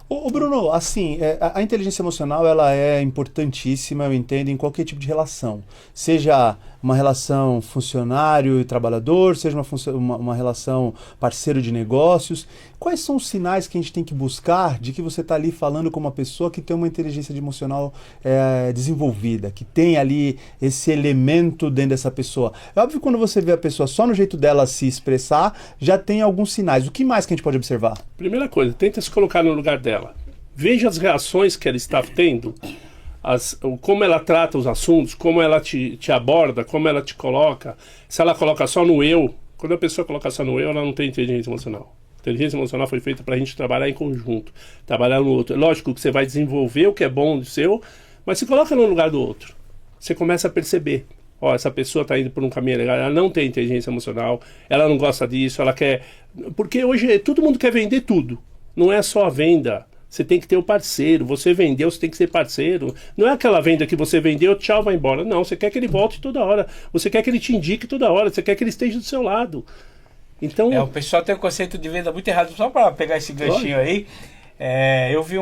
Ô Bruno, assim, a inteligência emocional ela é importantíssima, eu entendo, em qualquer tipo de relação. Seja uma relação funcionário e trabalhador, seja uma relação parceiro de negócios. Quais são os sinais que a gente tem que buscar de que você está ali falando com uma pessoa que tem uma inteligência emocional desenvolvida, que tem ali esse elemento dentro dessa pessoa? É óbvio que quando você vê a pessoa só no jeito dela se expressar, já tem alguns sinais. O que mais que a gente pode observar? Primeira coisa, tenta se colocar no lugar dela. Veja as reações que ela está tendo como ela trata os assuntos, como ela te aborda, como ela te coloca. Se ela coloca só no eu, quando a pessoa coloca só no eu, ela não tem inteligência emocional. Inteligência emocional foi feita para a gente trabalhar em conjunto, trabalhar no outro. Lógico que você vai desenvolver o que é bom do seu, mas se coloca no lugar do outro. Você começa a perceber. Ó, essa pessoa está indo por um caminho legal, ela não tem inteligência emocional, ela não gosta disso, ela quer... Porque hoje todo mundo quer vender tudo. Não é só a venda. Você tem que ter o parceiro. Você vendeu, você tem que ser parceiro. Não é aquela venda que você vendeu, tchau, vai embora. Não, você quer que ele volte toda hora. Você quer que ele te indique toda hora. Você quer que ele esteja do seu lado. Então... o pessoal tem um conceito de venda muito errado. Só para pegar esse ganchinho aí, eu vi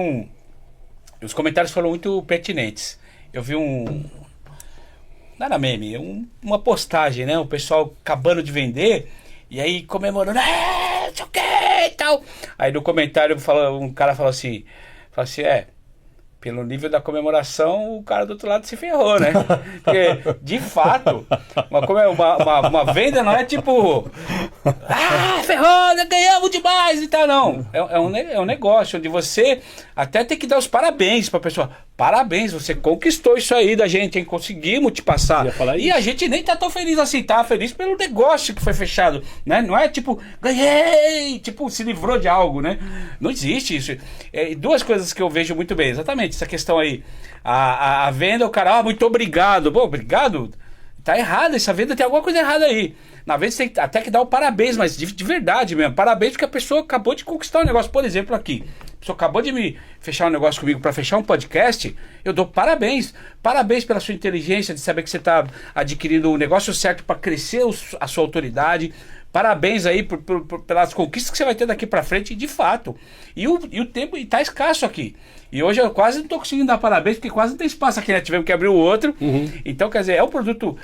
os comentários foram muito pertinentes. Eu vi não era meme, uma postagem, né? O pessoal acabando de vender e aí comemorando, não sei o que e tal. Aí no comentário um cara falou assim, pelo nível da comemoração, o cara do outro lado se ferrou, né? Porque, de fato, uma venda não é tipo... ferrou, ganhamos demais e tal, não. É um negócio onde você até tem que dar os parabéns pra pessoa. Parabéns, você conquistou isso aí da gente, hein? Conseguimos te passar. E a gente nem tá tão feliz assim, tá feliz pelo negócio que foi fechado, né? Não é tipo, ganhei, tipo, se livrou de algo, né? Não existe isso. Duas coisas que eu vejo muito bem, exatamente, essa questão aí. A venda, o cara, muito obrigado. Pô, obrigado? Tá errado, essa venda tem alguma coisa errada aí. Na vez você tem até que dar o parabéns, mas de verdade mesmo. Parabéns porque a pessoa acabou de conquistar um negócio. Por exemplo, aqui. A pessoa acabou de me fechar um negócio comigo para fechar um podcast. Eu dou parabéns. Parabéns pela sua inteligência de saber que você está adquirindo o negócio certo para crescer a sua autoridade. Parabéns aí pelas conquistas que você vai ter daqui para frente, de fato. E o tempo está escasso aqui. E hoje eu quase não estou conseguindo dar parabéns, porque quase não tem espaço aqui, né? Tivemos que abrir o outro. Então, quer dizer, é um produto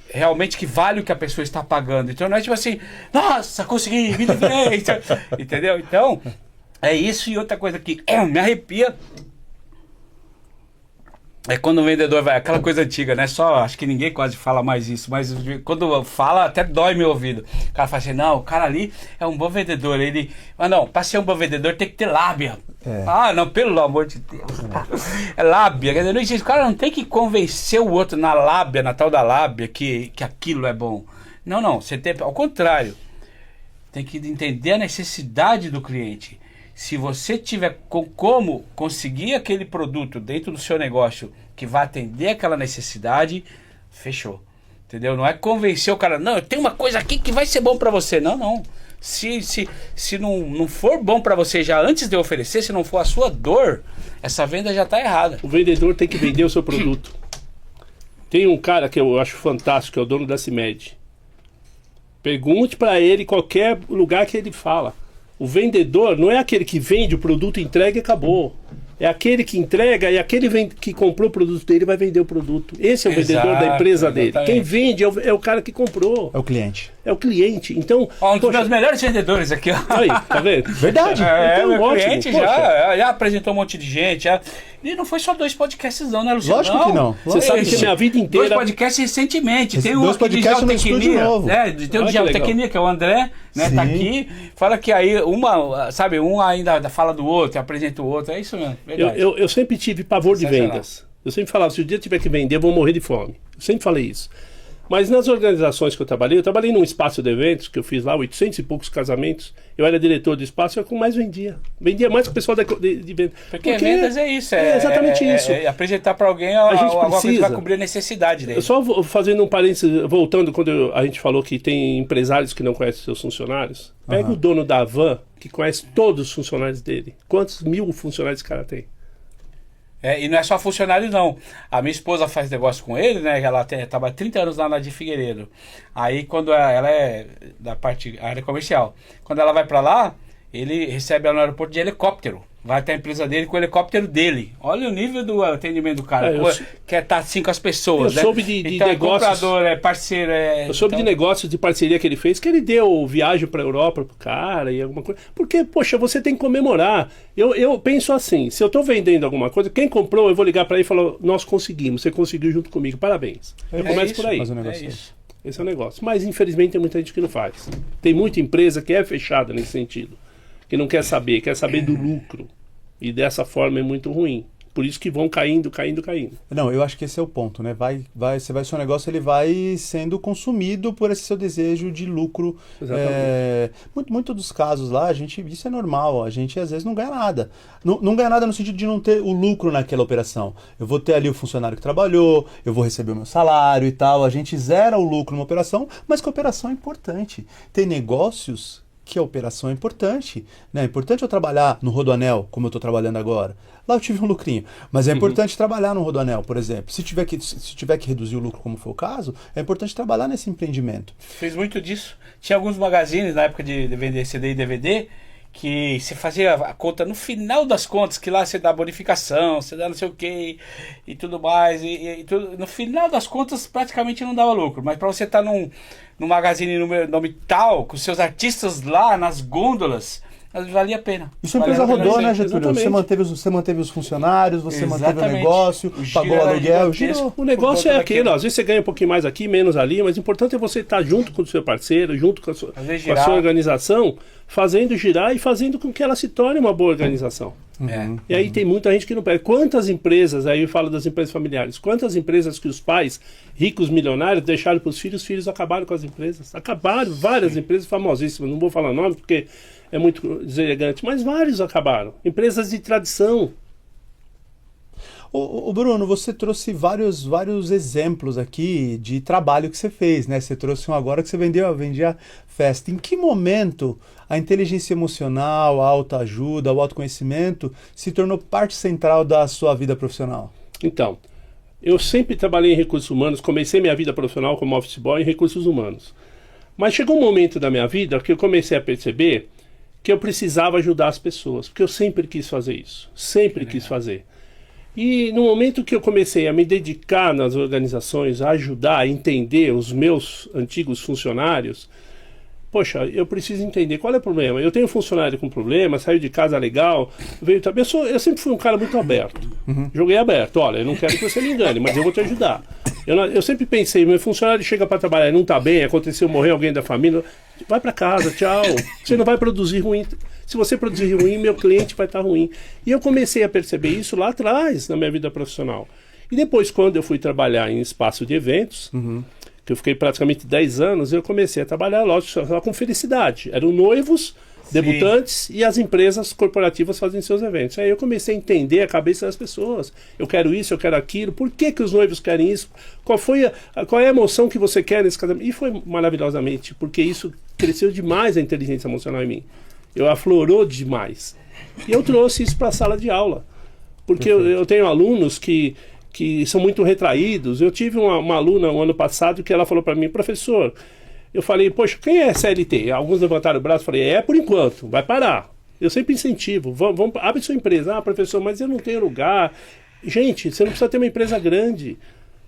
realmente que vale o que a pessoa está pagando. Então não é tipo assim, nossa, consegui, me livrei. Entendeu? Então, é isso. E outra coisa que me arrepia é quando o vendedor vai, aquela coisa antiga, né? Só, acho que ninguém quase fala mais isso, mas quando fala, até dói meu ouvido. O cara fala assim, não, o cara ali é um bom vendedor. Mas não, para ser um bom vendedor tem que ter lábia. Não, pelo amor de Deus. É lábia, quer dizer, não existe. O cara não tem que convencer o outro na lábia, na tal da lábia, que aquilo é bom. Não, você tem, ao contrário, tem que entender a necessidade do cliente. Se você tiver como conseguir aquele produto dentro do seu negócio que vai atender aquela necessidade, fechou. Entendeu? Não é convencer o cara, não, eu tenho uma coisa aqui que vai ser bom para você. Não. Se não for bom para você já antes de eu oferecer, se não for a sua dor, essa venda já tá errada. O vendedor tem que vender o seu produto. Tem um cara que eu acho fantástico, que é o dono da CIMED. Pergunte para ele qualquer lugar que ele fala. O vendedor não é aquele que vende o produto, entrega e acabou. É aquele que entrega e aquele que comprou o produto dele vai vender o produto. Esse é o vendedor da empresa dele. Quem vende é o cara que comprou. É o cliente. É o cliente. Então, um dos meus melhores vendedores aqui, ó. Aí, tá vendo? Verdade. Então, meu ótimo, cliente já apresentou um monte de gente. E não foi só 2 podcasts não, né, Luciano? Lógico que não. Você sabe que a minha vida inteira... 2 podcasts recentemente. Tem um 2 podcasts no estúdio novo. Tem o de Geotecnia, que é o André, né, tá aqui. Fala que aí um ainda fala do outro, apresenta o outro. É isso mesmo, verdade. Eu sempre tive pavor de vendas. Eu sempre falava, se o dia eu tiver que vender, eu vou morrer de fome. Eu sempre falei isso. Mas nas organizações que eu trabalhei num espaço de eventos, que eu fiz lá, 800 e poucos casamentos. Eu era diretor do espaço, eu mais vendia. Vendia mais que o pessoal de venda. Porque vendas é isso. É exatamente isso. É apresentar para alguém alguma coisa que vai cobrir a necessidade dele. Eu só fazendo um parênteses, voltando, quando a gente falou que tem empresários que não conhecem seus funcionários. Pega o dono da van, que conhece todos os funcionários dele. Quantos 1000 funcionários esse cara tem? E não é só funcionário, não. A minha esposa faz negócio com ele, né? Ela trabalha 30 anos lá na de Figueiredo. Aí, quando ela é da área comercial, quando ela vai para lá, ele recebe ela no aeroporto de helicóptero. Vai até a empresa dele com o helicóptero dele. Olha o nível do atendimento do cara. Quer estar assim com as pessoas, eu soube de então, negócios. É comprador, é parceiro. Eu soube de negócios de parceria que ele fez, que ele deu viagem para a Europa pro cara e alguma coisa. Porque, poxa, você tem que comemorar. Eu penso assim, se eu estou vendendo alguma coisa, quem comprou, eu vou ligar para ele e falar, nós conseguimos, você conseguiu junto comigo, parabéns. Eu começo por aí. Esse é o negócio. Mas, infelizmente, tem muita gente que não faz. Tem muita empresa que é fechada nesse sentido. Que não quer saber do lucro. E dessa forma é muito ruim. Por isso que vão caindo. Não, eu acho que esse é o ponto, né? Seu negócio ele vai sendo consumido por esse seu desejo de lucro. Muito dos casos lá, isso é normal, a gente às vezes não ganha nada. Não ganha nada no sentido de não ter o lucro naquela operação. Eu vou ter ali o funcionário que trabalhou, eu vou receber o meu salário e tal, a gente zera o lucro numa operação, mas que a operação é importante. Tem negócios que a operação é importante, né? É importante eu trabalhar no Rodoanel, como eu estou trabalhando agora. Lá eu tive um lucrinho, mas é importante trabalhar no Rodoanel, por exemplo. Se tiver que reduzir o lucro, como foi o caso, é importante trabalhar nesse empreendimento. Fez muito disso. Tinha alguns magazines na época de vender CD e DVD que você fazia a conta no final das contas, que lá você dá bonificação, você dá não sei o que e tudo mais. E tudo, no final das contas praticamente não dava lucro, mas para você estar num magazine nome tal, com seus artistas lá nas gôndolas, valia a pena. Isso a empresa rodou, né, Getúlio? Você manteve os funcionários, você manteve o negócio, pagou o aluguel. O negócio é aquele, às vezes você ganha um pouquinho mais aqui, menos ali, mas o importante é você estar junto com o seu parceiro, junto com a sua organização, fazendo girar e fazendo com que ela se torne uma boa organização. E aí tem muita gente que não perde. Quantas empresas, aí eu falo das empresas familiares, quantas empresas que os pais, ricos, milionários, deixaram para os filhos acabaram com as empresas. Acabaram, várias empresas famosíssimas, não vou falar nome porque é muito deselegante, mas vários acabaram. Empresas de tradição. Ô Bruno, você trouxe vários exemplos aqui de trabalho que você fez, né? Você trouxe um agora que você vendia festa. Em que momento a inteligência emocional, a autoajuda, o autoconhecimento se tornou parte central da sua vida profissional? Então, eu sempre trabalhei em recursos humanos, comecei minha vida profissional como office boy em recursos humanos. Mas chegou um momento da minha vida que eu comecei a perceber que eu precisava ajudar as pessoas, porque eu sempre quis fazer isso, sempre quis fazer. E no momento que eu comecei a me dedicar nas organizações, a ajudar, a entender os meus antigos funcionários, poxa, eu preciso entender qual é o problema. Eu tenho um funcionário com problema, saiu de casa legal, veio também. Eu sempre fui um cara muito aberto. Joguei aberto. Olha, eu não quero que você me engane, mas eu vou te ajudar. Eu sempre pensei, meu funcionário chega para trabalhar e não está bem, aconteceu, morrer alguém da família, vai para casa, tchau. Você não vai produzir ruim. Se você produzir ruim, meu cliente vai estar ruim. E eu comecei a perceber isso lá atrás, na minha vida profissional. E depois, quando eu fui trabalhar em espaço de eventos, que eu fiquei praticamente 10 anos, eu comecei a trabalhar, lógico, só com felicidade. Eram noivos, debutantes, e as empresas corporativas fazem seus eventos. Aí eu comecei a entender a cabeça das pessoas. Eu quero isso, eu quero aquilo. Por que os noivos querem isso? Qual é a emoção que você quer nesse casamento? E foi maravilhosamente, porque isso cresceu demais a inteligência emocional em mim. Eu aflorou demais. E eu trouxe isso para a sala de aula. Porque eu tenho alunos que são muito retraídos. Eu tive uma aluna no ano passado que ela falou para mim, professor, eu falei, poxa, quem é CLT? Alguns levantaram o braço e falei, por enquanto, vai parar. Eu sempre incentivo, abre sua empresa. Ah, professor, mas eu não tenho lugar. Gente, você não precisa ter uma empresa grande.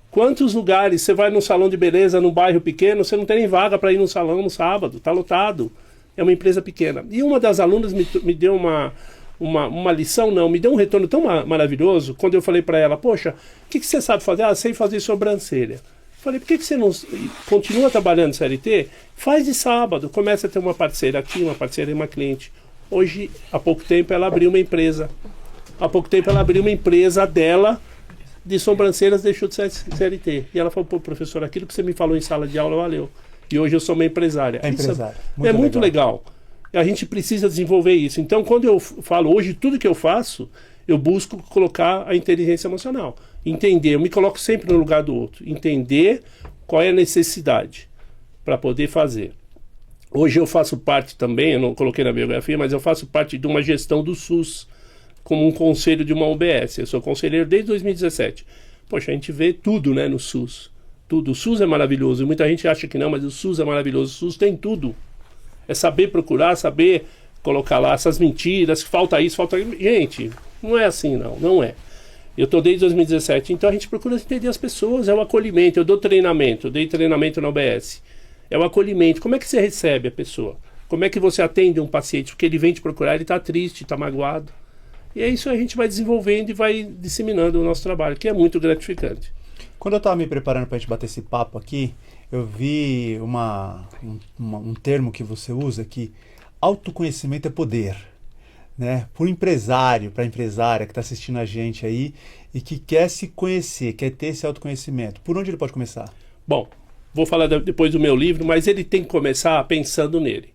Quantos lugares você vai num salão de beleza num bairro pequeno, você não tem nem vaga para ir num salão no sábado, está lotado. É uma empresa pequena. E uma das alunas me deu uma lição, me deu um retorno tão maravilhoso, quando eu falei para ela, poxa, o que você sabe fazer? Ah, sei fazer sobrancelha. Falei, por que você não continua trabalhando CLT? Faz de sábado, começa a ter uma parceira aqui, uma parceira e uma cliente. Hoje, há pouco tempo, ela abriu uma empresa. Há pouco tempo, ela abriu uma empresa dela de sobrancelhas, deixou de ser CLT. E ela falou, pô, professor, aquilo que você me falou em sala de aula, valeu. E hoje eu sou uma empresária. É muito legal. A gente precisa desenvolver isso. Então, quando eu falo hoje, tudo que eu faço, eu busco colocar a inteligência emocional. Entender, eu me coloco sempre no lugar do outro. Entender qual é a necessidade para poder fazer. Hoje eu faço parte também, eu não coloquei na biografia, mas eu faço parte de uma gestão do SUS, como um conselho de uma UBS. Eu sou conselheiro desde 2017. Poxa, a gente vê tudo, né, no SUS. Tudo. O SUS é maravilhoso. Muita gente acha que não, mas o SUS é maravilhoso. O SUS tem tudo. É saber procurar, saber colocar lá essas mentiras, falta isso, falta aquilo. Gente, não é assim, não é. Eu estou desde 2017, então a gente procura entender as pessoas, é o acolhimento. Eu dou treinamento, eu dei treinamento na UBS. É o acolhimento. Como é que você recebe a pessoa? Como é que você atende um paciente? Porque ele vem te procurar, ele está triste, está magoado. E é isso que a gente vai desenvolvendo e vai disseminando o nosso trabalho, que é muito gratificante. Quando eu estava me preparando para a gente bater esse papo aqui, eu vi um termo que você usa aqui, autoconhecimento é poder. né, para o empresário, para a empresária que está assistindo a gente aí e que quer se conhecer, quer ter esse autoconhecimento, por onde ele pode começar? Bom, vou falar depois do meu livro, mas ele tem que começar pensando nele.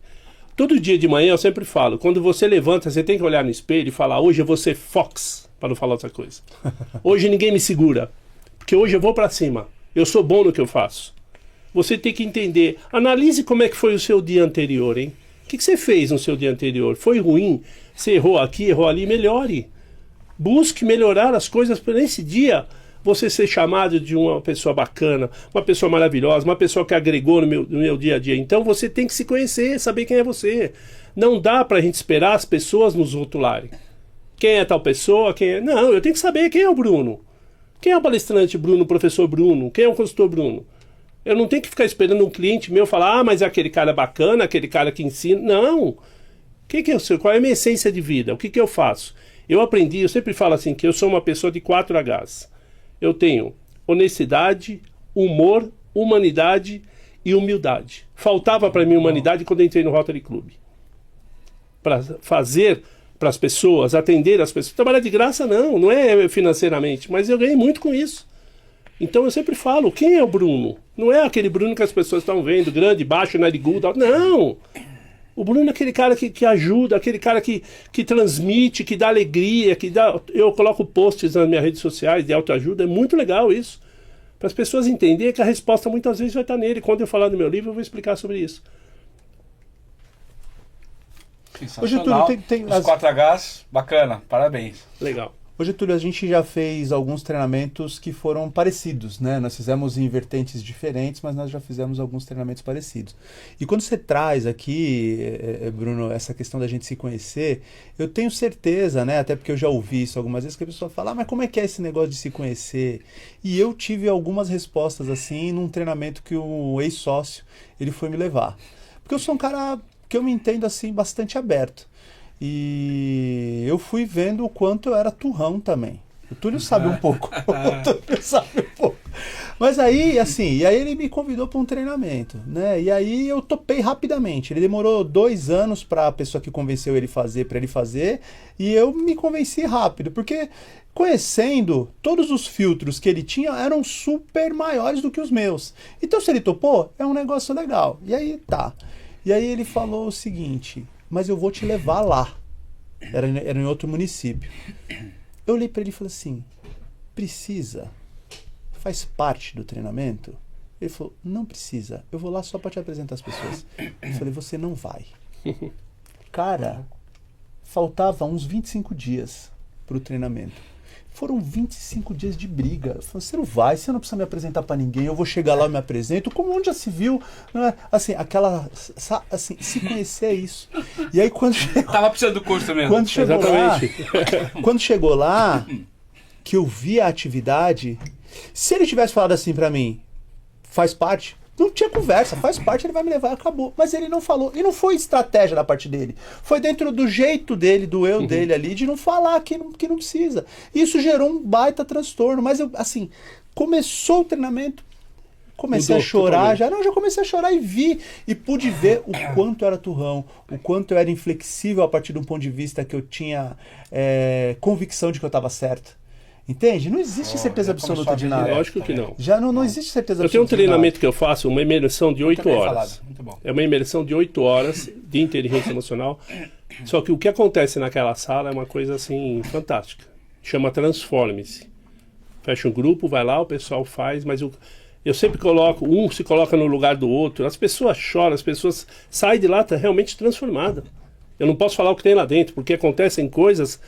Todo dia de manhã eu sempre falo, quando você levanta, você tem que olhar no espelho e falar, hoje eu vou ser Fox, para não falar outra coisa. Hoje ninguém me segura, porque hoje eu vou para cima, eu sou bom no que eu faço. Você tem que entender, analise como é que foi o seu dia anterior, hein? O que você fez no seu dia anterior? Foi ruim? Você errou aqui, errou ali? Melhore. Busque melhorar as coisas para nesse dia você ser chamado de uma pessoa bacana, uma pessoa maravilhosa, uma pessoa que agregou no meu dia a dia. Então você tem que se conhecer, saber quem é você. Não dá para a gente esperar as pessoas nos rotularem. Quem é tal pessoa? Quem é... Não, eu tenho que saber quem é o Bruno. Quem é o palestrante Bruno, o professor Bruno? Quem é o consultor Bruno? Eu não tenho que ficar esperando um cliente meu falar, mas é aquele cara bacana, aquele cara que ensina. Não. Qual é a minha essência de vida? O que eu faço? Eu aprendi, eu sempre falo assim, que eu sou uma pessoa de 4 Hs. Eu tenho honestidade, humor, humanidade e humildade. Faltava para mim humanidade quando eu entrei no Rotary Club. Para fazer para as pessoas, atender as pessoas. Trabalhar de graça não é financeiramente, mas eu ganhei muito com isso. Então eu sempre falo, quem é o Bruno? Não é aquele Bruno que as pessoas estão vendo, grande, baixo, narigudo, não! O Bruno é aquele cara que ajuda, aquele cara que transmite, que dá alegria, que dá... Eu coloco posts nas minhas redes sociais de autoajuda, é muito legal isso. Para as pessoas entenderem que a resposta muitas vezes vai estar nele. Quando eu falar no meu livro, eu vou explicar sobre isso. Hoje, Túlio, tem os 4Hs, bacana, parabéns. Legal. Hoje, Túlio, a gente já fez alguns treinamentos que foram parecidos, né? Nós fizemos em vertentes diferentes, mas nós já fizemos alguns treinamentos parecidos. E quando você traz aqui, Bruno, essa questão da gente se conhecer, eu tenho certeza, né? Até porque eu já ouvi isso algumas vezes, que a pessoa fala, mas como é que é esse negócio de se conhecer? E eu tive algumas respostas assim num treinamento que o ex-sócio, ele foi me levar. Porque eu sou um cara que eu me entendo assim bastante aberto. E eu fui vendo o quanto eu era turrão também. O Túlio sabe um pouco. O Túlio sabe um pouco. Mas aí, assim, e aí ele me convidou para um treinamento, né? E aí eu topei rapidamente. Ele demorou 2 anos para a pessoa que convenceu ele fazer, para ele fazer, e eu me convenci rápido, porque conhecendo, todos os filtros que ele tinha eram super maiores do que os meus. Então, se ele topou, é um negócio legal. E aí, tá. E aí ele falou o seguinte, mas eu vou te levar lá. Era em outro município. Eu olhei para ele e falei assim, precisa? Faz parte do treinamento? Ele falou, não precisa, eu vou lá só para te apresentar as pessoas. Eu falei, você não vai. Cara, faltava uns 25 dias para o treinamento. Foram 25 dias de briga. Eu falei, você não vai, você não precisa me apresentar para ninguém, eu vou chegar lá e me apresento. Como onde já se viu, né? Assim, aquela, assim, se conhecer é isso. E aí quando chegou, tava precisando do curso mesmo. Quando chegou lá, que eu vi a atividade, se ele tivesse falado assim para mim, faz parte, não tinha conversa, faz parte, ele vai me levar, acabou. Mas ele não falou, e não foi estratégia da parte dele. Foi dentro do jeito dele, do eu dele ali, de não falar que não precisa. Isso gerou um baita transtorno, mas eu, assim, começou o treinamento, comecei a chorar, já comecei a chorar e vi, e pude ver o quanto eu era turrão, o quanto eu era inflexível a partir de um ponto de vista que eu tinha convicção de que eu estava certo. Entende? Não existe certeza absoluta de nada. Lógico que não. Já não existe certeza absoluta. Eu tenho um treinamento que eu faço, uma imersão de 8 horas. Muito bom. É uma imersão de 8 horas de inteligência emocional. Só que o que acontece naquela sala é uma coisa assim fantástica. Chama Transforme-se. Fecha um grupo, vai lá, o pessoal faz, mas eu sempre coloco, um se coloca no lugar do outro, as pessoas choram, as pessoas saem de lá realmente transformadas. Eu não posso falar o que tem lá dentro, porque acontecem coisas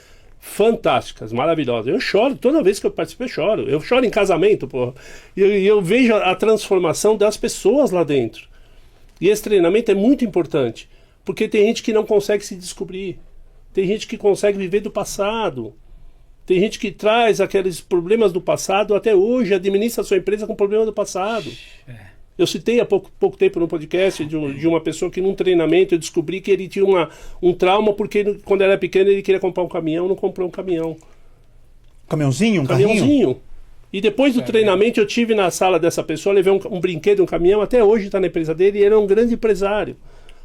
fantásticas, maravilhosas. Eu choro, toda vez que eu participo eu choro. Eu choro em casamento, porra. E eu vejo a transformação das pessoas lá dentro. E esse treinamento é muito importante, porque tem gente que não consegue se descobrir. Tem gente que consegue viver do passado. Tem gente que traz aqueles problemas do passado até hoje, administra a sua empresa com problema do passado. Eu citei há pouco tempo no podcast de uma pessoa que num treinamento eu descobri que ele tinha um trauma porque quando era pequeno ele queria comprar um caminhão, não comprou um caminhão. Caminhãozinho? Um carrinho? E depois do treinamento eu tive na sala dessa pessoa, levei um brinquedo, um caminhão, até hoje está na empresa dele e ele é um grande empresário.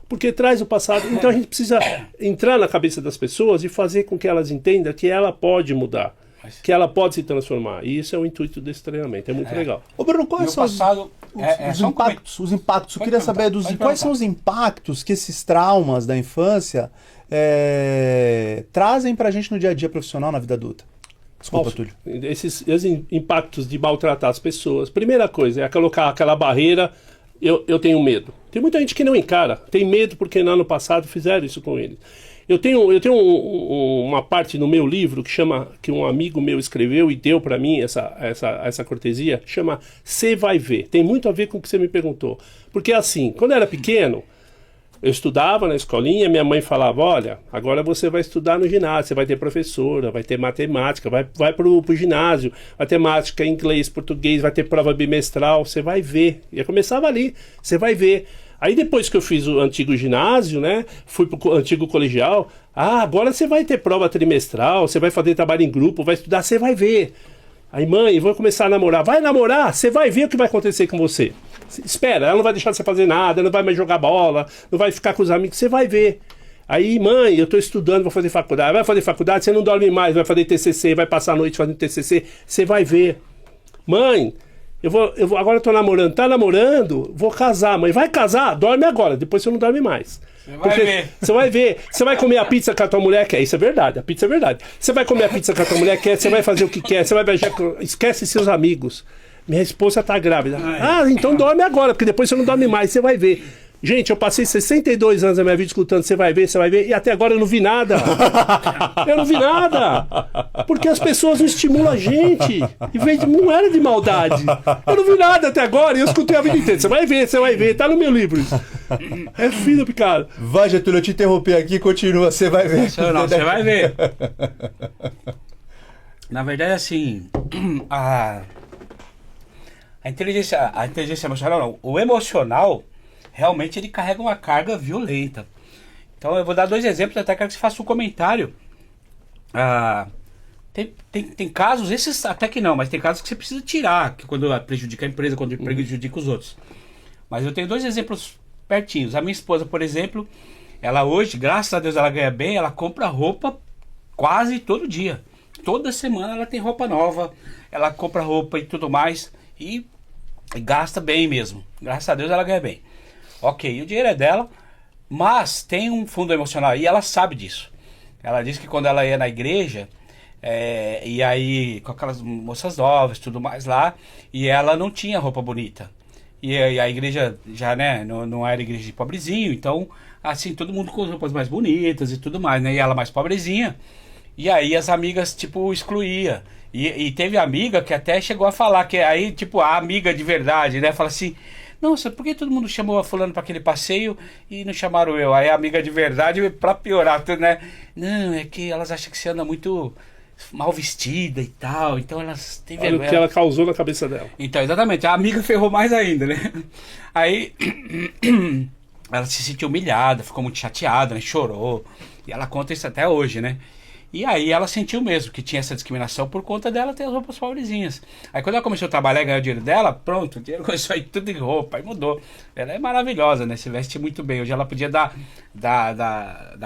Porque traz o passado. Então a gente precisa entrar na cabeça das pessoas e fazer com que elas entendam que ela pode mudar, que ela pode se transformar. E isso é o intuito desse treinamento. É muito legal. Ô Bruno, quais são passado, os impactos? Os impactos. Eu queria saber quais são os impactos que esses traumas da infância trazem pra gente no dia a dia profissional, na vida adulta. Desculpa, Túlio. Esses impactos de maltratar as pessoas. Primeira coisa é colocar aquela barreira. Eu tenho medo. Tem muita gente que não encara. Tem medo porque no ano passado fizeram isso com eles. Eu tenho uma parte no meu livro que um amigo meu escreveu e deu para mim essa cortesia, chama Você Vai Ver. Tem muito a ver com o que você me perguntou. Porque assim, quando eu era pequeno, eu estudava na escolinha, minha mãe falava, olha, agora você vai estudar no ginásio, você vai ter professora, vai ter matemática, vai pro ginásio, matemática, inglês, português, vai ter prova bimestral, você vai ver. E eu começava ali, você vai ver. Aí depois que eu fiz o antigo ginásio, né, fui pro antigo colegial, agora você vai ter prova trimestral, você vai fazer trabalho em grupo, vai estudar, você vai ver. Aí, mãe, vou começar a namorar. Vai namorar, você vai ver o que vai acontecer com você. Espera, ela não vai deixar de você fazer nada, não vai mais jogar bola, não vai ficar com os amigos, você vai ver. Aí, mãe, eu estou estudando, vou fazer faculdade. Vai fazer faculdade, você não dorme mais, vai fazer TCC, vai passar a noite fazendo TCC, você vai ver. Mãe, agora eu tô namorando. Tá namorando? Vou casar. Mãe, vai casar? Dorme agora. Depois você não dorme mais. Você vai ver. Você vai comer a pizza que a tua mulher quer. Isso é verdade. A pizza é verdade. Você vai comer a pizza que a tua mulher quer. Você vai fazer o que quer. Você vai beijar. Esquece seus amigos. Minha esposa tá grávida. Então dorme agora, porque depois você não dorme mais. Você vai ver. Gente, eu passei 62 anos da minha vida escutando Você Vai Ver, e até agora eu não vi nada. Eu não vi nada. Porque as pessoas não estimulam a gente. Não era de maldade. Eu não vi nada até agora e eu escutei a vida inteira. Você vai ver, tá no meu livro isso. É filho picado. Vai, Getúlio, eu te interrompi aqui, continua, você vai ver. Não, você vai ver. Na verdade, assim, a inteligência emocional, não, o emocional, realmente ele carrega uma carga violenta. Então eu vou dar 2 exemplos, até quero que você faça um comentário. Tem casos, esses até que não, mas tem casos que você precisa tirar, que quando prejudica a empresa, quando prejudica os outros. Mas eu tenho 2 exemplos pertinhos. A minha esposa, por exemplo, ela hoje, graças a Deus, ela ganha bem, ela compra roupa quase todo dia. Toda semana ela tem roupa nova, ela compra roupa e tudo mais, e gasta bem mesmo. Graças a Deus ela ganha bem. Ok, o dinheiro é dela, mas tem um fundo emocional e ela sabe disso. Ela disse que quando ela ia na igreja, e aí com aquelas moças novas, tudo mais lá, e ela não tinha roupa bonita. E a igreja já, né, não era igreja de pobrezinho, então, assim, todo mundo com roupas mais bonitas e tudo mais, né, e ela mais pobrezinha. E aí as amigas, tipo, excluía. E teve amiga que até chegou a falar, que aí, tipo, a amiga de verdade, né, fala assim... Nossa, por que todo mundo chamou a fulano para aquele passeio e não chamaram eu? Aí a amiga de verdade, pra piorar tudo, né? Não, é que elas acham que você anda muito mal vestida e tal, então elas têm vergonha. Olha o que ela causou na cabeça dela. Então, exatamente, a amiga ferrou mais ainda, né? Aí ela se sentiu humilhada, ficou muito chateada, né? Chorou. E ela conta isso até hoje, né? E aí ela sentiu mesmo que tinha essa discriminação por conta dela ter as roupas pobrezinhas. Aí quando ela começou a trabalhar e ganhar o dinheiro dela, pronto, o dinheiro começou a ir tudo em roupa, aí mudou. Ela é maravilhosa, né? Se veste muito bem. Hoje ela podia dar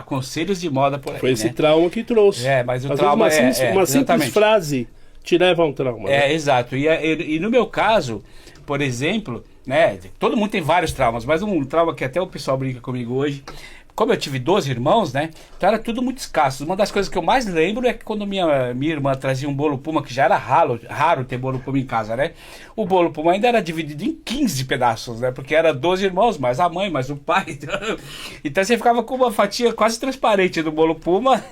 conselhos de moda por aí, Foi esse trauma que trouxe. Mas o Às trauma vezes uma simples frase te leva a um trauma. Né? Exato. E no meu caso, por exemplo, né? Todo mundo tem vários traumas, mas um trauma que até o pessoal brinca comigo hoje... Como eu tive 12 irmãos, né? Então era tudo muito escasso. Uma das coisas que eu mais lembro é que quando minha irmã trazia um bolo Puma, que já era raro ter bolo Puma em casa, né? O bolo Puma ainda era dividido em 15 pedaços, né? Porque era 12 irmãos, mais a mãe, mais o pai. Então você ficava com uma fatia quase transparente do bolo Puma,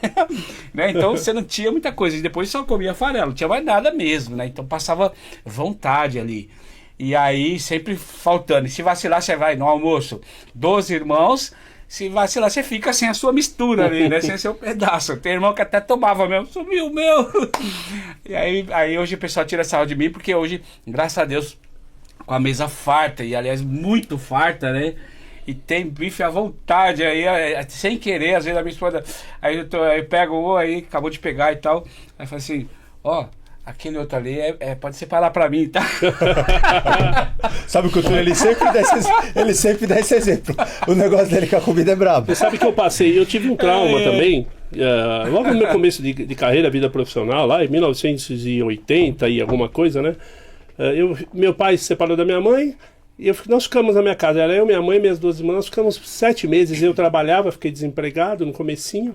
né? Então você não tinha muita coisa. E depois só comia farelo, não tinha mais nada mesmo, né? Então passava vontade ali. E aí sempre faltando. E se vacilar, você vai no almoço, 12 irmãos... Se vacilar, você fica sem a sua mistura ali, né? Sem o seu pedaço. Tem irmão que até tomava mesmo, sumiu o meu. E aí hoje o pessoal tira sarro de mim, porque hoje, graças a Deus, com a mesa farta, e aliás, muito farta, né? E tem bife à vontade, aí sem querer, às vezes a minha esposa, aí eu pego aí acabou de pegar e tal, aí fala assim, aquele outro ali pode separar pra mim, tá? Sabe o que o Túlio, ele sempre dá esse exemplo. O negócio dele com a comida é brabo. Você sabe que eu tive um trauma também, logo no meu começo de carreira, vida profissional, lá em 1980 e alguma coisa, né? Meu pai se separou da minha mãe, e nós ficamos na minha casa, era eu, minha mãe e minhas 2 irmãs, nós ficamos 7 meses, eu trabalhava, fiquei desempregado no comecinho,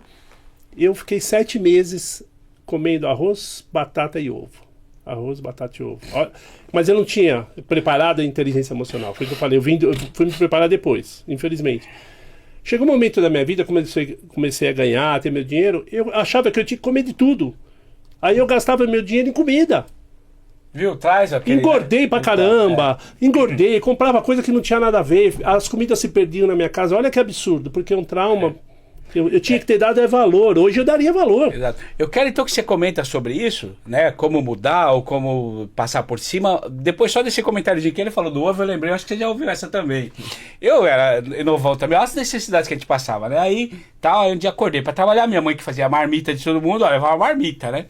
eu fiquei 7 meses comendo arroz, batata e ovo. Arroz, batata e ovo. Mas eu não tinha preparado a inteligência emocional, foi o que eu falei, eu fui me preparar depois, infelizmente. Chegou um momento da minha vida, comecei a ganhar, a ter meu dinheiro, eu achava que eu tinha que comer de tudo. Aí eu gastava meu dinheiro em comida. Viu? Traz aquele... Engordei pra caramba, engordei, comprava coisa que não tinha nada a ver, as comidas se perdiam na minha casa. Olha que absurdo, porque é um trauma. Eu tinha que ter dado valor, hoje eu daria valor. Exato. Eu quero então que você comenta sobre isso, né? Como mudar ou como passar por cima. Depois só desse comentário de que ele falou do ovo, eu lembrei, acho que você já ouviu essa também. Eu era novão também, olha as necessidades que a gente passava, né? Aí, tal, um dia acordei pra trabalhar, minha mãe que fazia a marmita de todo mundo, olha, levava a marmita, né?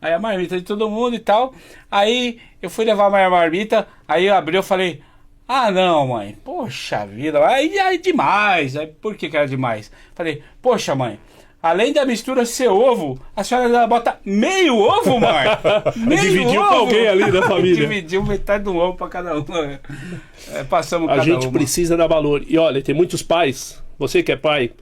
Aí a marmita de todo mundo e tal. Aí eu fui levar a minha marmita, aí eu abri, eu falei, ah não, mãe, poxa vida, aí demais. Aí por que era demais? Falei, poxa mãe, além da mistura ser ovo, a senhora bota meio ovo, mãe? Meio dividiu ovo? com alguém ali da família. Dividiu metade do ovo pra cada um. Passamos cada A gente uma. precisa dar valor. E olha, tem muitos pais, você que é pai,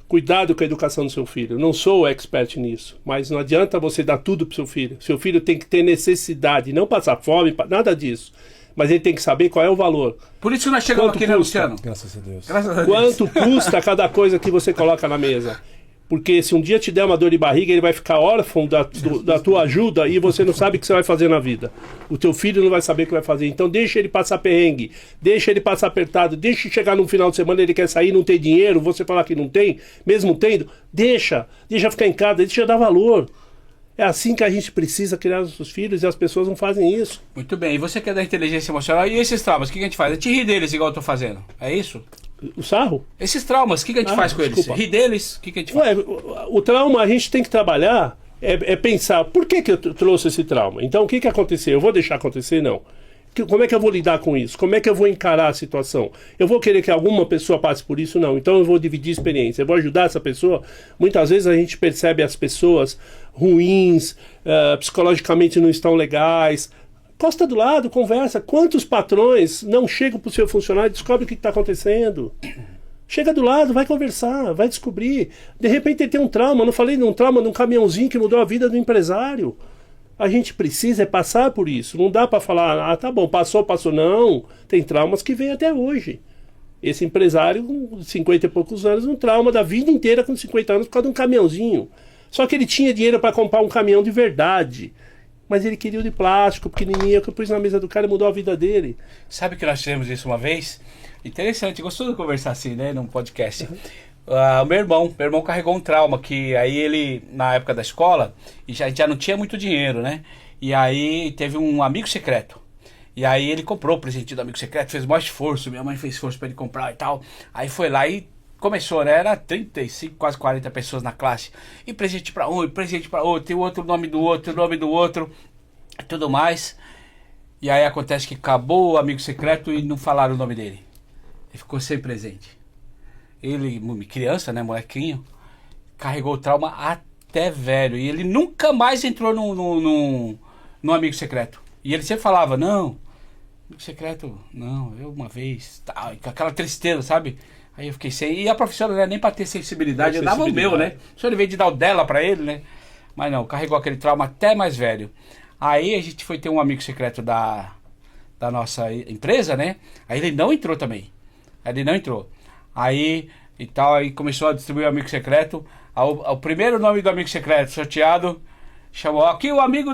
cuidado com a educação do seu filho. Não sou expert nisso, mas não adianta você dar tudo pro seu filho. Seu filho tem que ter necessidade, não passar fome, nada disso. Mas ele tem que saber qual é o valor. Por isso que nós chegamos Quanto aqui, né, custa? Luciano? Graças a Deus. Graças a Deus. Quanto custa cada coisa que você coloca na mesa? Porque se um dia te der uma dor de barriga, ele vai ficar órfão da tua ajuda e você não sabe o que você vai fazer na vida. O teu filho não vai saber o que vai fazer. Então deixa ele passar perrengue, deixa ele passar apertado, deixa chegar no final de semana, ele quer sair, não tem dinheiro, você falar que não tem, mesmo tendo, deixa ficar em casa, deixa dar valor. É assim que a gente precisa criar os nossos filhos e as pessoas não fazem isso. Muito bem. E você que é da inteligência emocional, e esses traumas, o que a gente faz? A gente ri deles igual eu tô fazendo. É isso? O sarro? Esses traumas, o que a gente faz com desculpa. eles? Ri deles, o que a gente faz? O trauma a gente tem que trabalhar, é pensar, por que eu trouxe esse trauma? Então o que aconteceu? Eu vou deixar acontecer? Não. Como é que eu vou lidar com isso? Como é que eu vou encarar a situação? Eu vou querer que alguma pessoa passe por isso? Não. Então eu vou dividir experiência. Eu vou ajudar essa pessoa. Muitas vezes a gente percebe as pessoas ruins, psicologicamente não estão legais. Costa do lado, conversa. Quantos patrões não chegam para o seu funcionário e descobrem o que está acontecendo? Chega do lado, vai conversar, vai descobrir. De repente ele tem um trauma. Não falei de um trauma de um caminhãozinho que mudou a vida do empresário. A gente precisa passar por isso. Não dá para falar, ah, tá bom, passou. Não. Tem traumas que vêm até hoje. Esse empresário, com 50 e poucos anos, um trauma da vida inteira com 50 anos por causa de um caminhãozinho. Só que ele tinha dinheiro para comprar um caminhão de verdade. Mas ele queria o de plástico, pequenininho, que eu pus na mesa do cara e mudou a vida dele. Sabe que nós tivemos isso uma vez? Interessante, gostou de conversar assim, né, num podcast. O meu irmão carregou um trauma que aí ele, na época da escola, e já não tinha muito dinheiro, né? E aí teve um amigo secreto. E aí ele comprou o presente do amigo secreto, fez o maior esforço, minha mãe fez esforço pra ele comprar e tal. Aí foi lá e começou, né? Era 35, quase 40 pessoas na classe. E presente pra um, e presente pra outro, e o outro nome do outro, e tudo mais. E aí acontece que acabou o amigo secreto e não falaram o nome dele. Ele ficou sem presente. Ele, criança, né, molequinho, carregou o trauma até velho. E ele nunca mais entrou no amigo secreto. E ele sempre falava, não, amigo secreto, não, eu uma vez, tal, com aquela tristeza, sabe? Aí eu fiquei sem. E a professora, né, nem pra ter sensibilidade, eu dava o meu, né? Só ele veio de dar o dela pra ele, né? Mas não, carregou aquele trauma até mais velho. Aí a gente foi ter um amigo secreto da nossa empresa, né? Aí ele não entrou também. Aí e tal, aí começou a distribuir o amigo secreto. O primeiro nome do amigo secreto sorteado chamou aqui o amigo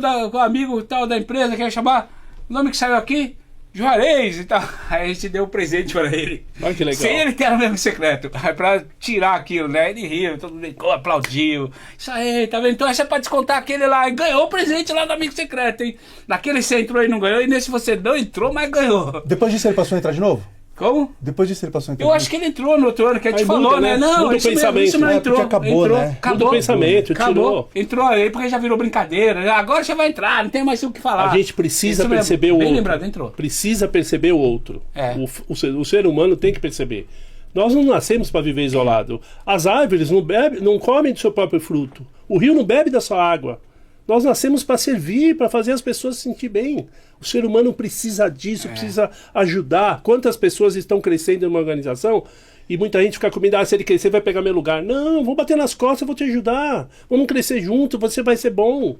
tal da empresa, quer chamar o nome que saiu aqui? Juarez e tal. Aí a gente deu um presente para ele. Olha que legal. Sem ele ter o amigo secreto. Aí pra tirar aquilo, né? Ele riu, todo mundo aplaudiu. Isso aí, tá vendo? Então essa é pra descontar aquele lá. E ganhou o presente lá do amigo secreto, hein? Naquele você entrou e não ganhou. E nesse você não entrou, mas ganhou. Depois disso ele passou a entrar de novo? Como? Depois disso ele passou em Eu acho que ele entrou no outro ano, que a gente Aí falou, muda, né? né? Não, Muda o isso mesmo, pensamento. isso não É, entrou. porque acabou, entrou, né? Muda Acabou. o pensamento, Acabou. tirou. Entrou aí porque já virou brincadeira. Agora você vai entrar, não tem mais o que falar. A gente precisa Isso mesmo, perceber o bem outro. lembrado, entrou. Precisa perceber o outro. É. O ser humano tem que perceber. Nós não nascemos para viver isolado. As árvores não comem do seu próprio fruto. O rio não bebe da sua água. Nós nascemos para servir, para fazer as pessoas se sentir bem. O ser humano precisa disso, precisa ajudar. Quantas pessoas estão crescendo em uma organização e muita gente fica com medo, se ele crescer vai pegar meu lugar. Não, vou bater nas costas, eu vou te ajudar. Vamos crescer junto, você vai ser bom.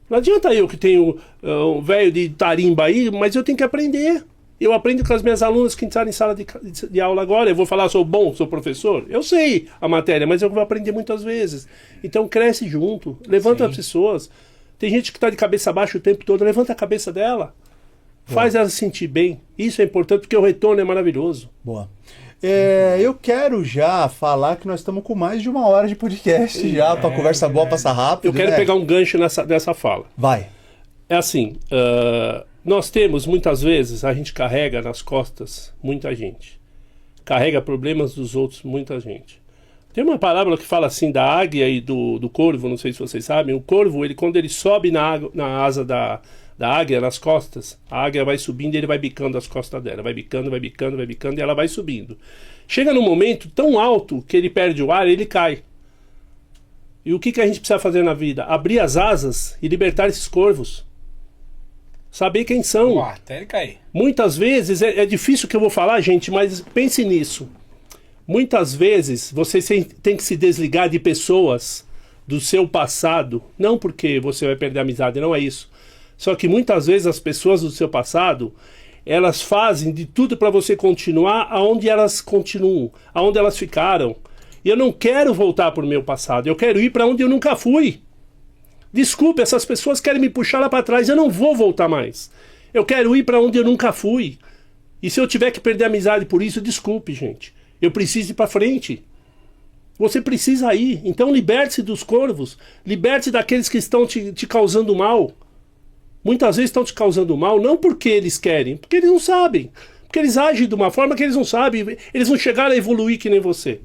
Não adianta eu que tenho um velho de tarimba aí, mas eu tenho que aprender. Eu aprendo com as minhas alunas que entraram em sala de aula agora. Eu vou falar, sou bom, sou professor. Eu sei a matéria, mas eu vou aprender muitas vezes. Então cresce junto, levanta as pessoas. Tem gente que está de cabeça baixa o tempo todo, levanta a cabeça dela. Faz ela se sentir bem. Isso é importante porque o retorno é maravilhoso. Boa. Eu quero já falar que nós estamos com mais de 1 hora de podcast já, para conversa boa, passar rápido. Eu quero né? pegar um gancho nessa fala. Vai. É assim, nós temos, muitas vezes, a gente carrega nas costas muita gente. Carrega problemas dos outros, muita gente. Tem uma parábola que fala assim da águia e do corvo, não sei se vocês sabem. O corvo, quando ele sobe na asa da águia, nas costas, a águia vai subindo e ele vai bicando as costas dela. Vai bicando, vai bicando, vai bicando e ela vai subindo. Chega num momento tão alto que ele perde o ar e ele cai. E o que a gente precisa fazer na vida? Abrir as asas e libertar esses corvos. Saber quem são. Até ele cair. Muitas vezes, é difícil o que eu vou falar, gente, mas pense nisso. Muitas vezes você tem que se desligar de pessoas do seu passado. Não porque você vai perder a amizade, não é isso. Só que muitas vezes as pessoas do seu passado, elas fazem de tudo para você continuar aonde elas continuam, aonde elas ficaram. E eu não quero voltar para o meu passado, eu quero ir para onde eu nunca fui. Desculpe, essas pessoas querem me puxar lá para trás, eu não vou voltar mais. Eu quero ir para onde eu nunca fui. E se eu tiver que perder a amizade por isso, desculpe, gente. Eu preciso ir para frente. Você precisa ir. Então liberte-se dos corvos. Liberte-se daqueles que estão te causando mal. Muitas vezes estão te causando mal, não porque eles querem, porque eles não sabem. Porque eles agem de uma forma que eles não sabem. Eles não chegaram a evoluir que nem você.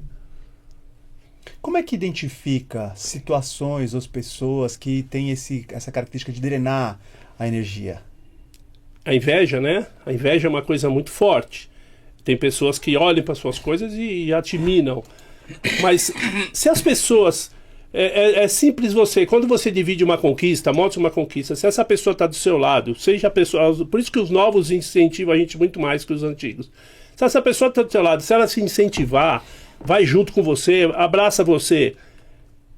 Como é que identifica situações ou pessoas que têm essa característica de drenar a energia? A inveja, né? A inveja é uma coisa muito forte. Tem pessoas que olham para suas coisas e admiram. Mas se as pessoas... É simples você... Quando você divide uma conquista, mostra uma conquista. Se essa pessoa está do seu lado, seja a pessoa... Por isso que os novos incentivam a gente muito mais que os antigos. Se essa pessoa está do seu lado, se ela se incentivar, vai junto com você, abraça você...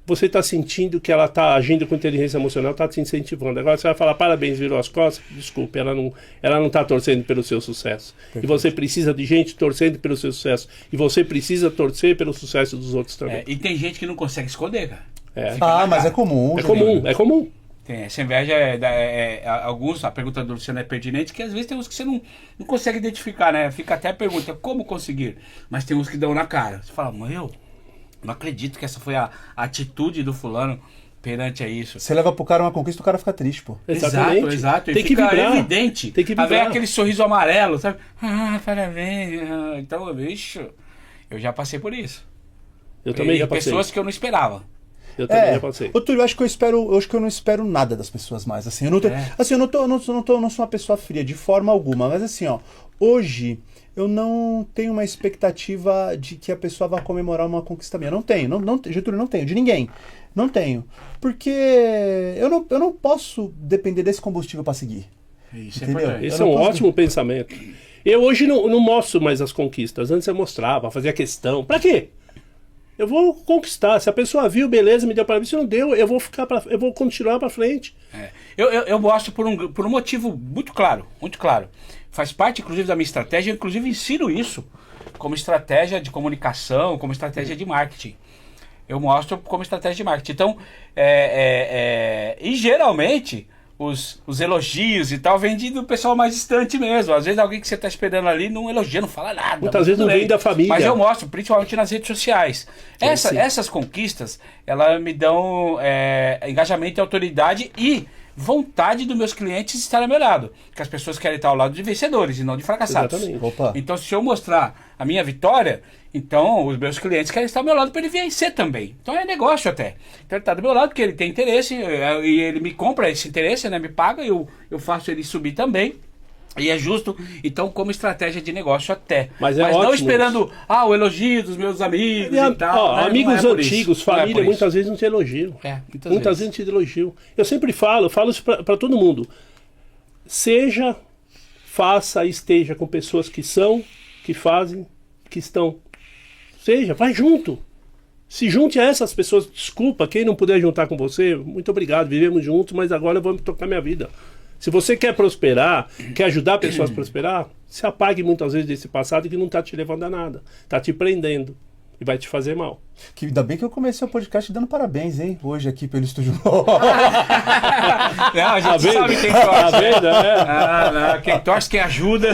Você está sentindo que ela está agindo com inteligência emocional, está te incentivando. Agora você vai falar, parabéns, virou as costas. Desculpe, ela não está torcendo pelo seu sucesso. Perfeito. E você precisa de gente torcendo pelo seu sucesso. E você precisa torcer pelo sucesso dos outros também. E tem gente que não consegue esconder, cara. Mas é comum. É comum. Tem, essa inveja alguns, a pergunta do Luciano é pertinente, que às vezes tem uns que você não consegue identificar, né? Fica até a pergunta, como conseguir? Mas tem uns que dão na cara. Você fala, não acredito que essa foi a atitude do fulano perante a isso. Você leva pro cara uma conquista, o cara fica triste, pô. Exato. Tem que vibrar. Evidente. Tem que vibrar. Vem aquele sorriso amarelo, sabe? Parabéns. Então, bicho, eu já passei por isso. Eu também já passei. Pessoas que eu não esperava. Eu também já passei. Ô, Túlio, eu acho que eu não espero nada das pessoas mais. Assim, eu não sou uma pessoa fria de forma alguma, mas assim, ó, hoje eu não tenho uma expectativa de que a pessoa vá comemorar uma conquista minha. Não tenho, Getúlio, não tenho, de ninguém. Não tenho. Porque eu não posso depender desse combustível para seguir. Isso entendeu? É Esse é um ótimo pensamento. Eu hoje não mostro mais as conquistas. Antes eu mostrava, fazia questão. Pra quê? Eu vou conquistar. Se a pessoa viu, beleza, me deu parabéns. Se não deu, eu vou continuar para frente. Eu mostro por um motivo muito claro, muito claro. Faz parte, inclusive, da minha estratégia. Eu, inclusive, ensino isso como estratégia de comunicação, como estratégia de marketing. Eu mostro como estratégia de marketing. Então, e geralmente, os elogios e tal vêm do pessoal mais distante mesmo. Às vezes alguém que você está esperando ali não elogia, não fala nada. Muitas vezes não vem da família. Mas eu mostro, principalmente nas redes sociais. Essas conquistas, elas me dão engajamento e autoridade e vontade dos meus clientes estar ao meu lado. Porque as pessoas querem estar ao lado de vencedores e não de fracassados. Exatamente. Opa. Então, se eu mostrar a minha vitória, então os meus clientes querem estar ao meu lado para ele vencer também. Então é negócio até. Então ele está do meu lado porque ele tem interesse e ele me compra esse interesse, né? Me paga e eu faço ele subir também. E é justo, então, como estratégia de negócio até. Mas não ótimo esperando o elogio dos meus amigos e tal. Né? Amigos antigos, família, muitas muitas vezes não te elogiam. Muitas vezes não te elogiam. Eu sempre falo isso para todo mundo. Seja, faça, esteja com pessoas que são, que fazem, que estão. Seja, vai junto. Se junte a essas pessoas. Desculpa, quem não puder juntar com você, muito obrigado, vivemos juntos, mas agora eu vou tocar minha vida. Se você quer prosperar, quer ajudar pessoas a prosperar, se apague muitas vezes desse passado que não está te levando a nada. Está te prendendo e vai te fazer mal. Que ainda bem que eu comecei o podcast dando parabéns, hein? Hoje aqui pelo Estúdio Novo. Não, a gente sabe quem torce. Quem torce, quem ajuda.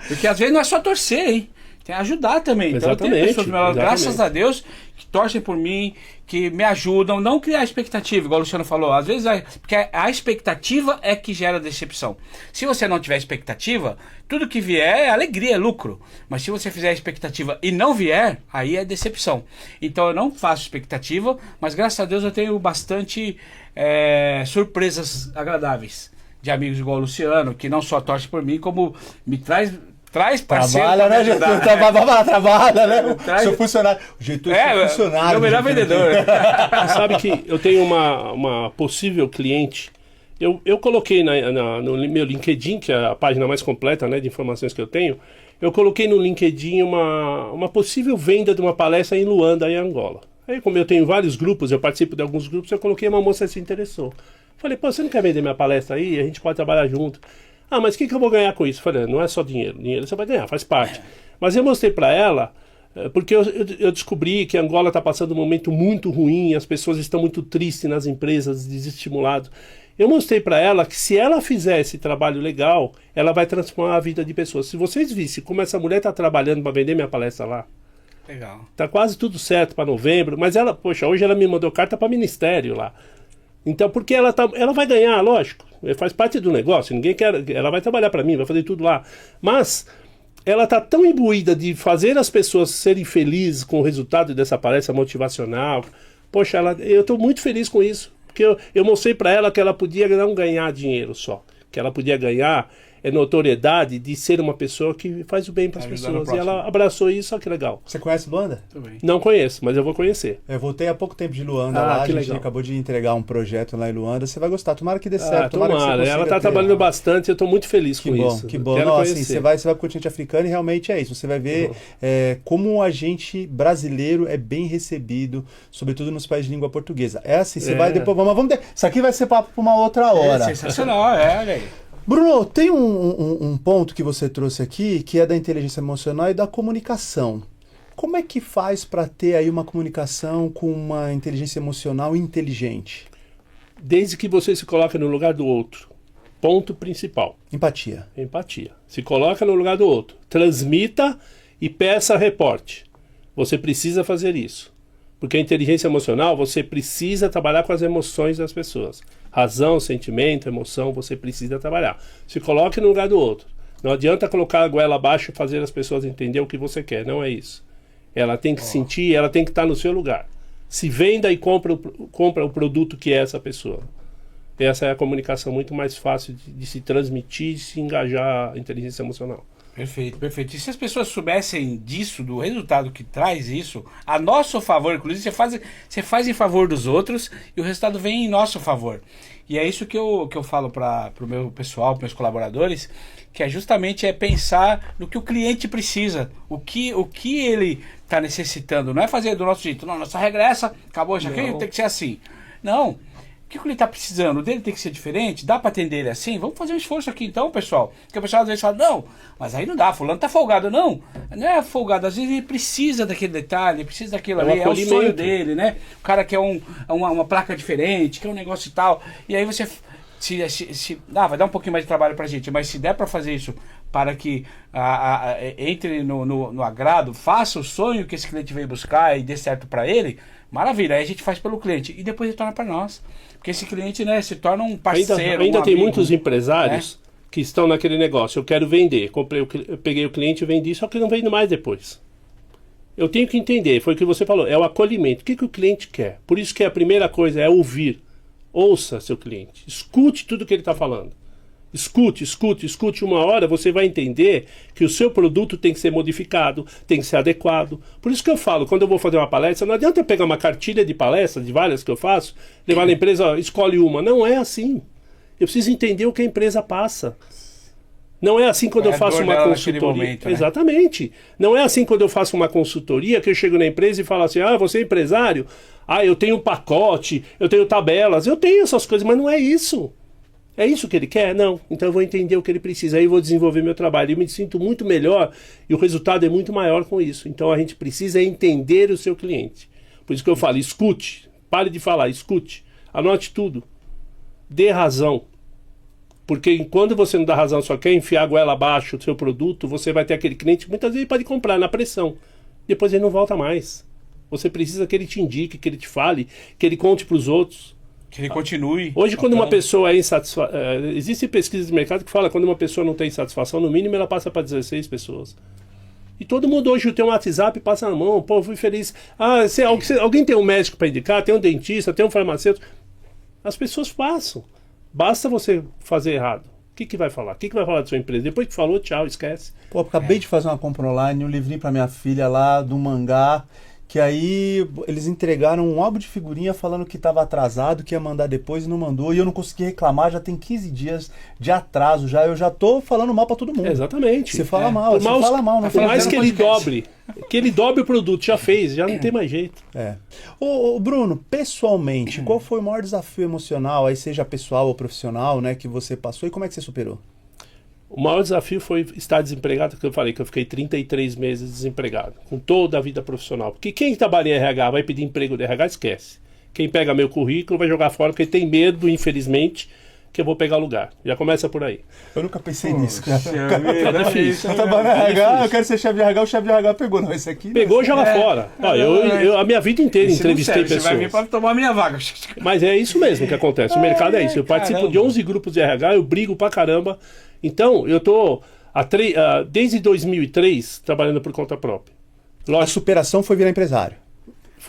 Porque às vezes não é só torcer, hein? Tem que ajudar também. Então tem pessoas do meu lado, graças a Deus, que torcem por mim, que me ajudam, não criar expectativa, igual o Luciano falou. Às vezes, porque a expectativa é que gera decepção. Se você não tiver expectativa, tudo que vier é alegria, é lucro. Mas se você fizer a expectativa e não vier, aí é decepção. Então eu não faço expectativa, mas graças a Deus eu tenho bastante surpresas agradáveis de amigos igual o Luciano, que não só torce por mim, como me traz parceiro. Trabalha, né, Getúlio? Trabalha, né? Seu funcionário. O Getúlio é funcionário. Meu melhor vendedor. Você sabe que eu tenho uma possível cliente. Eu coloquei no meu LinkedIn, que é a página mais completa, né, de informações que eu tenho. Eu coloquei no LinkedIn uma possível venda de uma palestra em Luanda, em Angola. Aí, como eu tenho vários grupos, eu participo de alguns grupos, eu coloquei, uma moça se interessou. Falei, pô, você não quer vender minha palestra aí? A gente pode trabalhar junto. Ah, mas o que eu vou ganhar com isso? Falei, não é só dinheiro. Dinheiro você vai ganhar, faz parte. Mas eu mostrei para ela, porque eu descobri que Angola está passando um momento muito ruim, as pessoas estão muito tristes nas empresas, desestimuladas. Eu mostrei para ela que se ela fizer esse trabalho legal, ela vai transformar a vida de pessoas. Se vocês vissem como essa mulher está trabalhando para vender minha palestra lá, legal. Tá quase tudo certo para novembro, mas ela, poxa, hoje ela me mandou carta para ministério lá. Então, porque ela vai ganhar, lógico, faz parte do negócio, ninguém quer, ela vai trabalhar para mim, vai fazer tudo lá. Mas ela tá tão imbuída de fazer as pessoas serem felizes com o resultado dessa palestra motivacional. Poxa, eu estou muito feliz com isso, porque eu mostrei para ela que ela podia não ganhar dinheiro só, que ela podia ganhar notoriedade de ser uma pessoa que faz o bem para as pessoas. E ela abraçou isso, olha que legal. Você conhece Luanda? Também. Não conheço, mas eu vou conhecer. Eu voltei há pouco tempo de Luanda lá, a gente acabou de entregar um projeto lá em Luanda. Você vai gostar, tomara que dê certo. Tomara. Ela está trabalhando bastante, eu estou muito feliz com isso. Que bom, não, assim, você vai pro continente africano e realmente é isso. Você vai ver como a gente brasileiro é bem recebido, sobretudo nos países de língua portuguesa. É assim, você vai depois, isso aqui vai ser papo para uma outra hora. É sensacional, olha aí. Bruno, tem um ponto que você trouxe aqui, que é da inteligência emocional e da comunicação. Como é que faz para ter aí uma comunicação com uma inteligência emocional inteligente? Desde que você se coloca no lugar do outro. Ponto principal. Empatia. Empatia. Se coloca no lugar do outro. Transmita e peça reporte. Você precisa fazer isso. Porque a inteligência emocional, você precisa trabalhar com as emoções das pessoas. Razão, sentimento, emoção, você precisa trabalhar. Se coloque no lugar do outro. Não adianta colocar a goela abaixo e fazer as pessoas entender o que você quer. Não é isso. Ela tem que sentir, ela tem que estar no seu lugar. Se venda e compra o produto que é essa pessoa. Essa é a comunicação muito mais fácil de se transmitir e se engajar a inteligência emocional. Perfeito, perfeito. E se as pessoas soubessem disso, do resultado que traz isso, a nosso favor, inclusive você faz em favor dos outros e o resultado vem em nosso favor. E é isso que eu falo para o meu pessoal, para meus colaboradores, que é justamente pensar no que o cliente precisa, o que ele está necessitando. Não é fazer do nosso jeito, não, nossa regra é essa, acabou, já tem que ser assim. Não. O que ele está precisando? O dele tem que ser diferente? Dá para atender ele assim? Vamos fazer um esforço aqui então, pessoal. Porque o pessoal às vezes fala, não, mas aí não dá, fulano tá folgado. Não é folgado, às vezes ele precisa daquele detalhe, precisa daquilo ali, é o sonho dele, né? O cara quer uma placa diferente, quer um negócio e tal. E aí você, vai dar um pouquinho mais de trabalho pra gente, mas se der para fazer isso para que entre no agrado, faça o sonho que esse cliente veio buscar e dê certo para ele, Maravilha, aí a gente faz pelo cliente e depois retorna para nós. Porque esse cliente, né, se torna um parceiro. Ainda tem amigo, muitos empresários que estão naquele negócio. Eu quero vender. Eu peguei o cliente e vendi, só que não vendo mais depois. Eu tenho que entender, foi o que você falou, é o acolhimento. O que o cliente quer? Por isso que a primeira coisa é ouvir. Ouça seu cliente. Escute tudo que ele está falando. Escute. Uma hora você vai entender que o seu produto tem que ser modificado, tem que ser adequado. Por isso que eu falo, quando eu vou fazer uma palestra, não adianta eu pegar uma cartilha de palestra, de várias que eu faço, levar na empresa, ó, escolhe uma. Não é assim. Eu preciso entender o que a empresa passa. Não é assim quando eu faço uma consultoria. Momento, né? Exatamente. Não é assim quando eu faço uma consultoria que eu chego na empresa e falo assim, você é empresário? Eu tenho um pacote, eu tenho tabelas, eu tenho essas coisas, mas não é isso. É isso que ele quer? Não. Então eu vou entender o que ele precisa. Aí eu vou desenvolver meu trabalho. E me sinto muito melhor e o resultado é muito maior com isso. Então a gente precisa entender o seu cliente. Por isso que eu falo, escute. Pare de falar, escute. Anote tudo. Dê razão. Porque quando você não dá razão, só quer enfiar a goela abaixo do seu produto, você vai ter aquele cliente que muitas vezes pode comprar na pressão. Depois ele não volta mais. Você precisa que ele te indique, que ele te fale, que ele conte para os outros. Que ele continue. Hoje, quando uma pessoa é insatisfeita... Existem pesquisas de mercado que falam que quando uma pessoa não tem satisfação, no mínimo ela passa para 16 pessoas. E todo mundo hoje tem um WhatsApp e passa na mão. Pô, fui feliz. Alguém tem um médico para indicar, tem um dentista, tem um farmacêutico. As pessoas passam. Basta você fazer errado. O que vai falar? O que vai falar da sua empresa? Depois que falou, tchau, esquece. Pô, acabei de fazer uma compra online, um livrinho para minha filha lá, do mangá, que aí eles entregaram um álbum de figurinha falando que estava atrasado, que ia mandar depois e não mandou, e eu não consegui reclamar, já tem 15 dias de atraso já, eu já tô falando mal para todo mundo. Exatamente. Você fala mal, você fala mal. Não por mais que podcast. ele dobre o produto, já fez, já não tem mais jeito. Ô Bruno, pessoalmente, qual foi o maior desafio emocional, aí seja pessoal ou profissional, né, que você passou e como é que você superou? O maior desafio foi estar desempregado, que eu falei que eu fiquei 33 meses desempregado, com toda a vida profissional. Porque quem trabalha em RH vai pedir emprego de RH, esquece. Quem pega meu currículo vai jogar fora, porque tem medo, infelizmente, que eu vou pegar lugar. Já começa por aí. Eu nunca pensei nisso. É difícil. Eu trabalho no RH, eu quero ser chefe de RH, o chefe de RH pegou. Não, esse aqui... Pegou e joga fora. A minha vida inteira entrevistei pessoas. Você vai vir para tomar a minha vaga. Mas é isso mesmo que acontece. O mercado é isso. Eu participo de 11 grupos de RH, eu brigo pra caramba. Então, eu tô desde 2003 trabalhando por conta própria. Lógico. A superação foi virar empresário.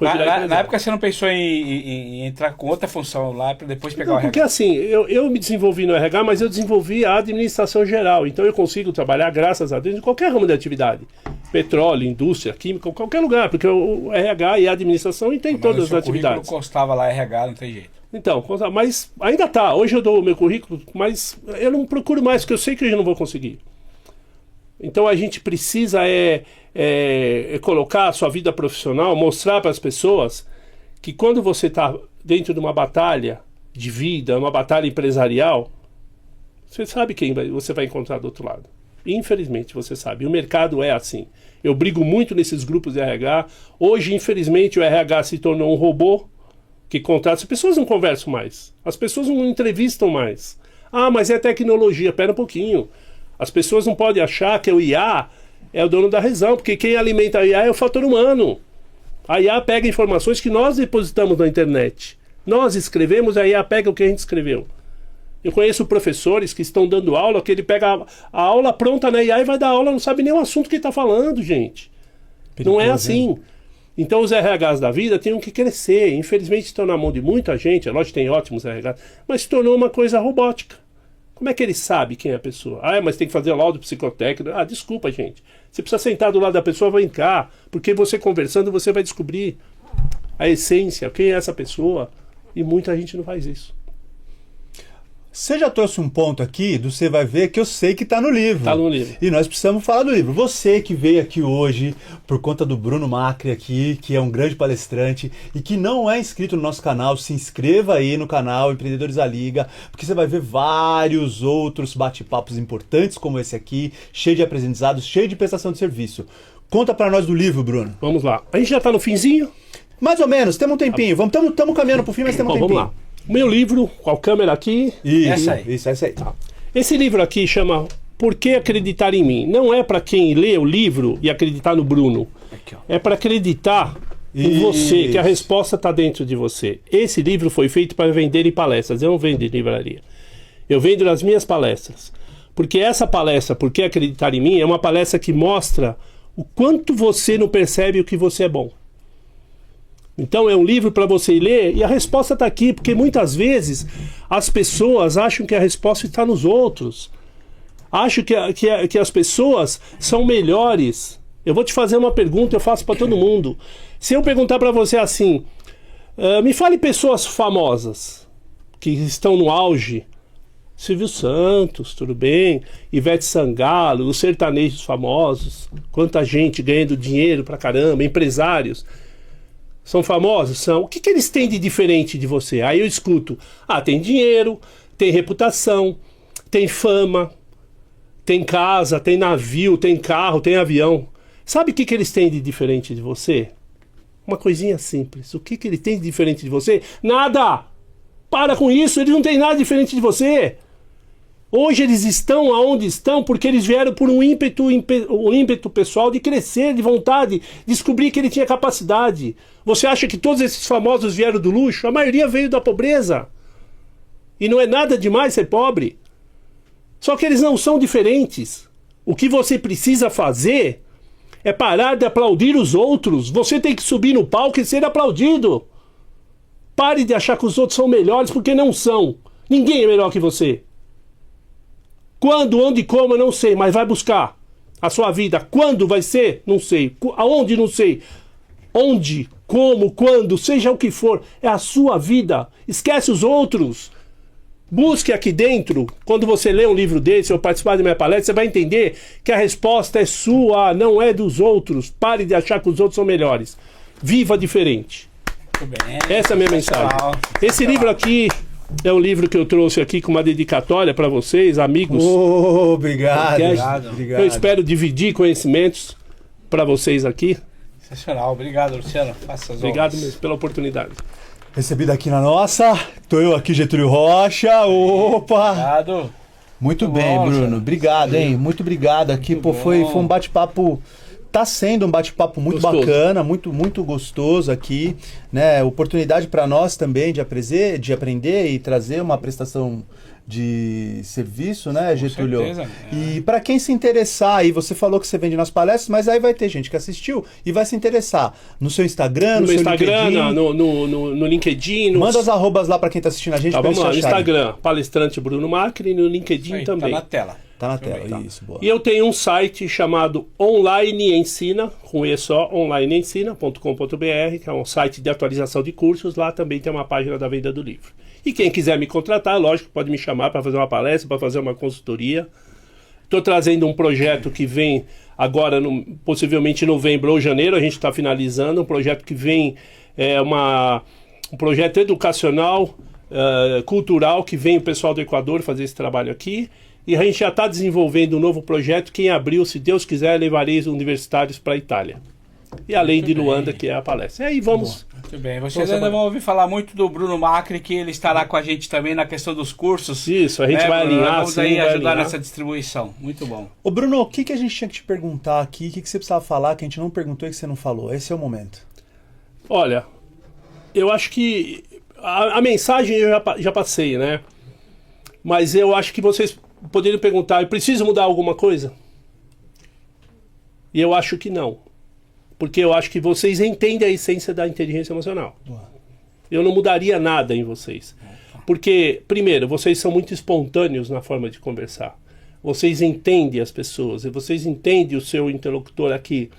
Na época você não pensou em entrar com outra função lá para depois pegar o RH? Porque assim, eu me desenvolvi no RH, mas eu desenvolvi a administração geral. Então eu consigo trabalhar, graças a Deus, em qualquer ramo de atividade. Petróleo, indústria, química, qualquer lugar. Porque o RH e a administração tem todas as atividades. Mas o constava lá RH, não tem jeito. Então, mas ainda tá. Hoje eu dou o meu currículo, mas eu não procuro mais, porque eu sei que eu já não vou conseguir. Então a gente precisa colocar a sua vida profissional, mostrar para as pessoas que quando você está dentro de uma batalha de vida, uma batalha empresarial, você sabe quem você vai encontrar do outro lado. Infelizmente, você sabe. O mercado é assim. Eu brigo muito nesses grupos de RH. Hoje, infelizmente, o RH se tornou um robô que contrata. As pessoas não conversam mais. As pessoas não entrevistam mais. Mas é tecnologia. Pera um pouquinho. As pessoas não podem achar que o IA é o dono da razão, porque quem alimenta a IA é o fator humano. A IA pega informações que nós depositamos na internet. Nós escrevemos, a IA pega o que a gente escreveu. Eu conheço professores que estão dando aula, que ele pega a aula pronta na IA e vai dar aula, não sabe nem o assunto que ele está falando, gente. Perigoso, não é assim. Hein? Então os RHs da vida têm que crescer. Infelizmente estão na mão de muita gente, é lógico que tem ótimos RHs, mas se tornou uma coisa robótica. Como é que ele sabe quem é a pessoa? Mas tem que fazer laudo psicotécnico. Desculpa, gente. Você precisa sentar do lado da pessoa, vem cá. Porque você conversando, você vai descobrir a essência, quem é essa pessoa. E muita gente não faz isso. Você já trouxe um ponto aqui do Você Vai Ver que eu sei que está no livro. Está no livro. E nós precisamos falar do livro. Você que veio aqui hoje por conta do Bruno Macri aqui, que é um grande palestrante e que não é inscrito no nosso canal, se inscreva aí no canal Empreendedores da Liga, porque você vai ver vários outros bate-papos importantes como esse aqui, cheio de aprendizados, cheio de prestação de serviço. Conta para nós do livro, Bruno. Vamos lá. A gente já está no finzinho? Mais ou menos, temos um tempinho. Estamos caminhando para o fim, mas temos um tempinho. Vamos lá. Meu livro, qual câmera aqui? Essa aí. Tá. Esse livro aqui chama Por que Acreditar em Mim? Não é para quem lê o livro e acreditar no Bruno. É para acreditar em você, que a resposta está dentro de você. Esse livro foi feito para vender em palestras. Eu não vendo em livraria. Eu vendo nas minhas palestras. Porque essa palestra, Por que Acreditar em Mim, é uma palestra que mostra o quanto você não percebe o que você é bom. Então é um livro para você ler e a resposta está aqui, porque muitas vezes as pessoas acham que a resposta está nos outros. Acham que as pessoas são melhores. Eu vou te fazer uma pergunta, eu faço para todo mundo. Se eu perguntar para você assim, me fale pessoas famosas que estão no auge. Silvio Santos, tudo bem? Ivete Sangalo, os sertanejos famosos. Quanta gente ganhando dinheiro pra caramba, empresários. São famosos? São. O que eles têm de diferente de você? Aí eu escuto. Tem dinheiro, tem reputação, tem fama, tem casa, tem navio, tem carro, tem avião. Sabe o que eles têm de diferente de você? Uma coisinha simples. O que ele tem de diferente de você? Nada! Para com isso, eles não têm nada diferente de você. Hoje eles estão aonde estão porque eles vieram por um ímpeto pessoal de crescer, de vontade, descobrir que ele tinha capacidade. Você acha que todos esses famosos vieram do luxo? A maioria veio da pobreza. E não é nada demais ser pobre. Só que eles não são diferentes. O que você precisa fazer é parar de aplaudir os outros. Você tem que subir no palco e ser aplaudido. Pare de achar que os outros são melhores, porque não são. Ninguém é melhor que você. Quando, onde, como, eu não sei, mas vai buscar a sua vida. Quando vai ser? Não sei. Aonde? Não sei. Onde, como, quando, seja o que for, é a sua vida. Esquece os outros. Busque aqui dentro. Quando você lê um livro desse ou participar de minha palestra, você vai entender que a resposta é sua, não é dos outros. Pare de achar que os outros são melhores. Viva diferente. Bem, essa é a minha mensagem. Esse livro aqui é um livro que eu trouxe aqui com uma dedicatória para vocês, amigos. Obrigado. Eu espero dividir conhecimentos para vocês aqui. Sensacional. Obrigado, Luciano. Faça as Obrigado honras. mesmo pela oportunidade. Recebido aqui na nossa. Tô eu aqui, Getúlio Rocha. Opa! Obrigado. Muito Muito bem, bom, Bruno. Zé. Obrigado, hein? Muito obrigado aqui. Muito Pô, foi bom. um bate-papo. Tá sendo um bate-papo muito Gostoso. bacana, muito gostoso aqui, né? Oportunidade para nós também de aprender e trazer uma prestação de serviço, né, Getúlio? certeza. E para quem se interessar, aí você falou que você vende nas palestras, mas aí vai ter gente que assistiu e vai se interessar no seu Instagram, No meu seu Instagram, LinkedIn. no LinkedIn. Manda os arrobas lá para quem tá assistindo a gente. Tá, pra vamos lá, no eles acharem. Instagram, palestrante Bruno Macri, e no LinkedIn Aí, também. tá na tela. Tá na Também, tela, tá. isso, boa. E eu tenho um site chamado Online Ensina, com E só, onlineensina.com.br, que é um site de atualização de cursos. Lá também tem uma página da venda do livro. E quem quiser me contratar, lógico, pode me chamar para fazer uma palestra, para fazer uma consultoria. Estou trazendo um projeto que vem agora, possivelmente em novembro ou janeiro, a gente está finalizando, um projeto que vem, um projeto educacional, cultural, que vem o pessoal do Equador fazer esse trabalho aqui. E a gente já está desenvolvendo um novo projeto que em abril, se Deus quiser, levarei os universitários para a Itália. E além de Luanda, que é a palestra. E aí vamos... Muito bem. Vocês ainda vão ouvir falar muito do Bruno Macri, que ele estará com a gente também na questão dos cursos. Isso, a gente né, vai Bruno? alinhar, Vamos sim, aí vai ajudar alinhar. nessa distribuição. Muito bom. Ô Bruno, o que a gente tinha que te perguntar aqui? O que você precisava falar que a gente não perguntou e que você não falou? Esse é o momento. Olha, eu acho que a mensagem eu já passei, né? Mas eu acho que vocês poderiam perguntar, eu preciso mudar alguma coisa? E eu acho que não. Porque eu acho que vocês entendem a essência da inteligência emocional. Eu não mudaria nada em vocês. Porque, primeiro, vocês são muito espontâneos na forma de conversar. Vocês entendem as pessoas, e vocês entendem o seu interlocutor aqui,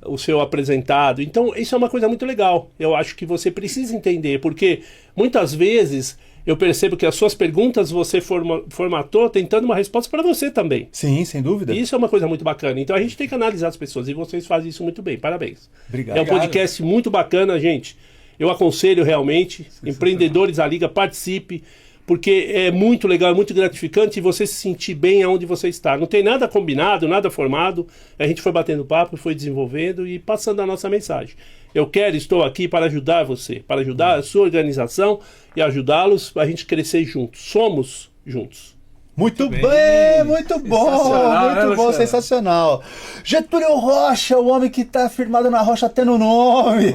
o seu apresentado. Então, isso é uma coisa muito legal. Eu acho que você precisa entender, porque muitas vezes eu percebo que as suas perguntas você formatou tentando uma resposta para você também. Sim, sem dúvida. E isso é uma coisa muito bacana. Então a gente tem que analisar as pessoas, e vocês fazem isso muito bem. Parabéns. Obrigado. É um podcast muito bacana, gente. Eu aconselho realmente, empreendedores da Liga, participe, porque é muito legal, é muito gratificante você se sentir bem aonde você está. Não tem nada combinado, nada formado. A gente foi batendo papo, foi desenvolvendo e passando a nossa mensagem. Estou aqui para ajudar você, para ajudar a sua organização e ajudá-los a gente crescer juntos. Somos juntos. Muito bem, muito bom, Sensacional, muito né, bom, Luciano? sensacional. Getúlio Rocha, o homem que tá firmado na rocha até no nome.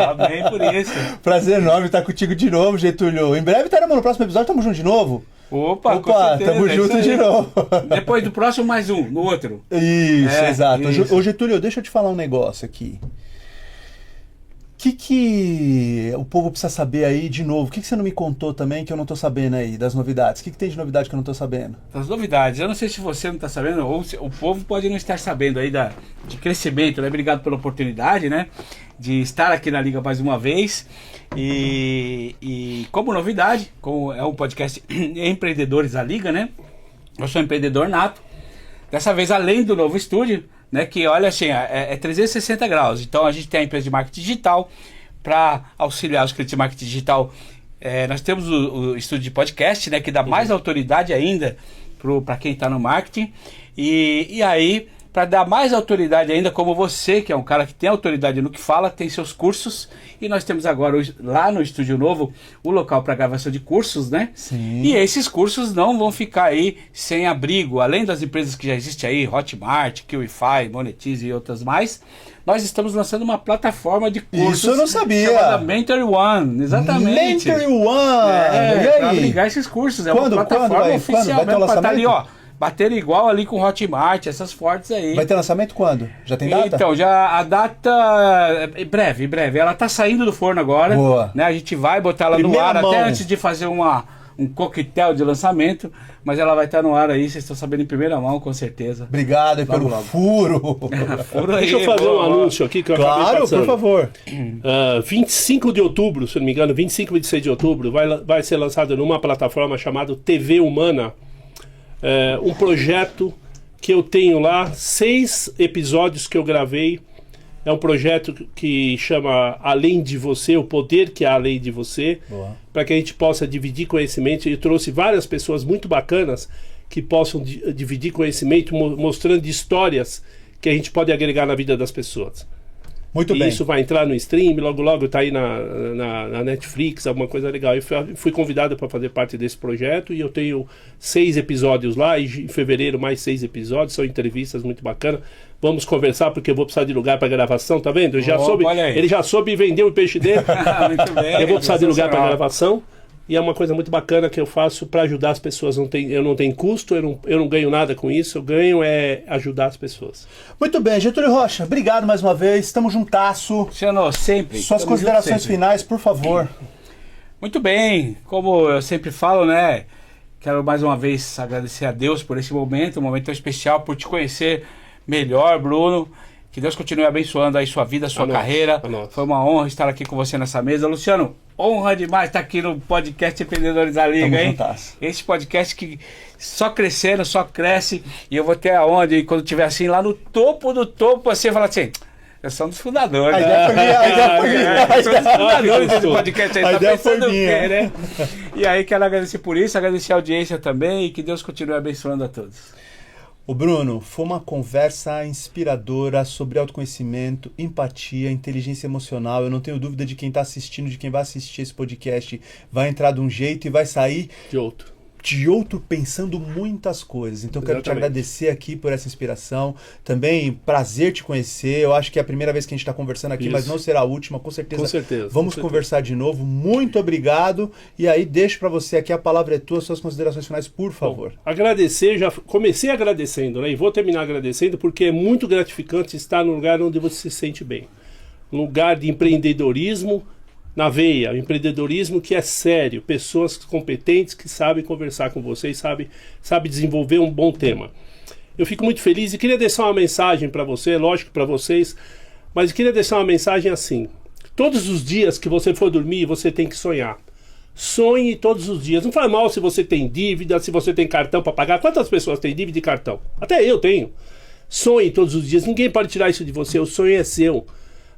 Amém por isso. Prazer enorme estar contigo de novo, Getúlio. Em breve estaremos no próximo episódio, tamo junto de novo. Opa, com certeza, tamo é junto isso de aí. novo. Depois do próximo, mais um, no outro. Isso, exato. isso. Ô, Getúlio, deixa eu te falar um negócio aqui. O que o povo precisa saber aí de novo? O que você não me contou também que eu não tô sabendo aí, das novidades? O que tem de novidade que eu não tô sabendo? As novidades, eu não sei se você não está sabendo, ou se o povo pode não estar sabendo aí de crescimento, né? Obrigado pela oportunidade, né? De estar aqui na Liga mais uma vez. E como novidade, como é um podcast Empreendedores da Liga, né? Eu sou empreendedor nato. Dessa vez, além do novo estúdio, né? Que olha assim, é 360 graus. Então a gente tem a empresa de marketing digital para auxiliar os clientes de marketing digital. Nós temos o estúdio de podcast, né? Que dá mais autoridade ainda para quem está no marketing. E aí, para dar mais autoridade ainda, como você, que é um cara que tem autoridade no que fala, tem seus cursos. E nós temos agora, lá no Estúdio Novo, o local para gravação de cursos, né? Sim. E esses cursos não vão ficar aí sem abrigo. Além das empresas que já existem aí, Hotmart, QIFI, Monetize e outras mais, nós estamos lançando uma plataforma de cursos. Isso eu não sabia. Chamada Mentor One, exatamente. Mentor One! E Para aí? abrigar esses cursos. É Quando? uma plataforma Vai oficial ter o mesmo para estar ali, lançamento? ó. Bater igual ali com Hotmart, essas fortes aí. Vai ter lançamento quando? Já tem data? Então, já a data breve. Ela tá saindo do forno agora. Boa. Né? A gente vai botar ela no Primeira ar mão. até antes de fazer um coquetel de lançamento, mas ela vai estar no ar aí, vocês estão sabendo em primeira mão, com certeza. Obrigado aí pelo logo. furo. Furo aí, Deixa eu fazer boa, um boa. anúncio aqui que eu acabei Claro, passando. por favor. 25 de outubro, se não me engano, 25 e 26 de outubro, vai ser lançado numa plataforma chamada TV Humana, um projeto que eu tenho lá, 6 episódios que eu gravei. É um projeto que chama Além de Você, o poder que há além de você, para que a gente possa dividir conhecimento. Eu trouxe várias pessoas muito bacanas que possam dividir conhecimento, mostrando histórias que a gente pode agregar na vida das pessoas. Muito E bem. isso vai entrar no stream, logo tá aí na Netflix, alguma coisa legal. Eu fui convidado para fazer parte desse projeto e eu tenho 6 episódios lá, e em fevereiro mais 6 episódios, são entrevistas muito bacanas. Vamos conversar porque eu vou precisar de lugar para gravação, tá vendo? Eu já soube, olha aí. ele já soube vender o peixe dele. Muito bem. Eu vou precisar de lugar para sensacional. gravação. E é uma coisa muito bacana que eu faço para ajudar as pessoas. Eu não tenho custo, eu não ganho nada com isso. Eu ganho ajudar as pessoas. Muito bem, Getúlio Rocha, obrigado mais uma vez. Estamos juntasso. Luciano, sempre. Suas Tamo junto considerações sempre. finais, por favor. Muito bem, como eu sempre falo, né? Quero mais uma vez agradecer a Deus por esse momento, um momento tão especial, por te conhecer melhor, Bruno. Que Deus continue abençoando aí sua vida, sua carreira. Foi uma honra estar aqui com você nessa mesa. Luciano, honra demais estar aqui no podcast Empreendedores da Liga, Tamo hein? juntasso. Esse podcast que só crescendo, só cresce. E eu vou ter aonde, quando estiver assim, lá no topo do topo, assim, falar assim... Eu sou um dos fundadores. A ideia foi minha, a ideia foi minha. Eu sou um dos fundadores desse podcast aí. A Tá ideia foi pensando o minha. quê, né? E aí quero agradecer por isso, agradecer a audiência também e que Deus continue abençoando a todos. Ô Bruno, foi uma conversa inspiradora sobre autoconhecimento, empatia, inteligência emocional. Eu não tenho dúvida de quem está assistindo, de quem vai assistir esse podcast, vai entrar de um jeito e vai sair de outro pensando muitas coisas. Então eu quero te Exatamente. agradecer aqui por essa inspiração. Também prazer te conhecer. Eu acho que é a primeira vez que a gente está conversando aqui, Isso. mas não será a última, com certeza. Com certeza. Vamos com certeza. conversar de novo. Muito obrigado. E aí deixo para você aqui, a palavra é tua, suas considerações finais, por favor. Agradecer, já comecei agradecendo, né? E vou terminar agradecendo porque é muito gratificante estar no lugar onde você se sente bem. Um lugar de empreendedorismo na veia, empreendedorismo que é sério, pessoas competentes que sabem conversar com você e sabem desenvolver um bom tema. Eu fico muito feliz e queria deixar uma mensagem para você, lógico para vocês, mas queria deixar uma mensagem assim. Todos os dias que você for dormir, você tem que sonhar. Sonhe todos os dias. Não faz mal se você tem dívida, se você tem cartão para pagar. Quantas pessoas têm dívida de cartão? Até eu tenho. Sonhe todos os dias. Ninguém pode tirar isso de você. O sonho é seu.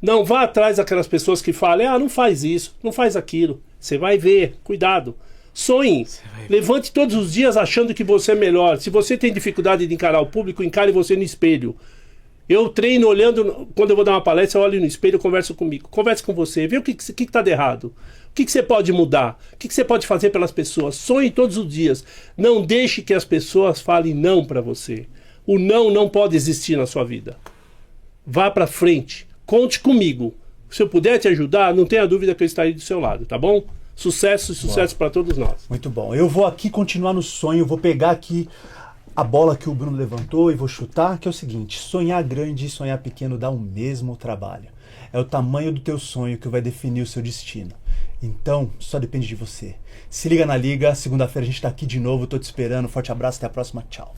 Não vá atrás daquelas pessoas que falam, não faz isso, não faz aquilo. Você vai ver. Cuidado. Sonhe. Levante todos os dias achando que você é melhor. Se você tem dificuldade de encarar o público, encare você no espelho. Eu treino olhando, quando eu vou dar uma palestra, eu olho no espelho, eu converso comigo. Converso com você, vê o que está de errado. O que você pode mudar? O que você pode fazer pelas pessoas? Sonhe todos os dias. Não deixe que as pessoas falem não para você. O não pode existir na sua vida. Vá para frente. Conte comigo. Se eu puder te ajudar, não tenha dúvida que eu estarei do seu lado, tá bom? Sucesso e sucesso para todos nós. Muito bom. Eu vou aqui continuar no sonho, vou pegar aqui a bola que o Bruno levantou e vou chutar, que é o seguinte: sonhar grande e sonhar pequeno dá o mesmo trabalho. É o tamanho do teu sonho que vai definir o seu destino. Então, só depende de você. Se liga na liga, segunda-feira a gente tá aqui de novo, tô te esperando. Forte abraço, até a próxima, tchau.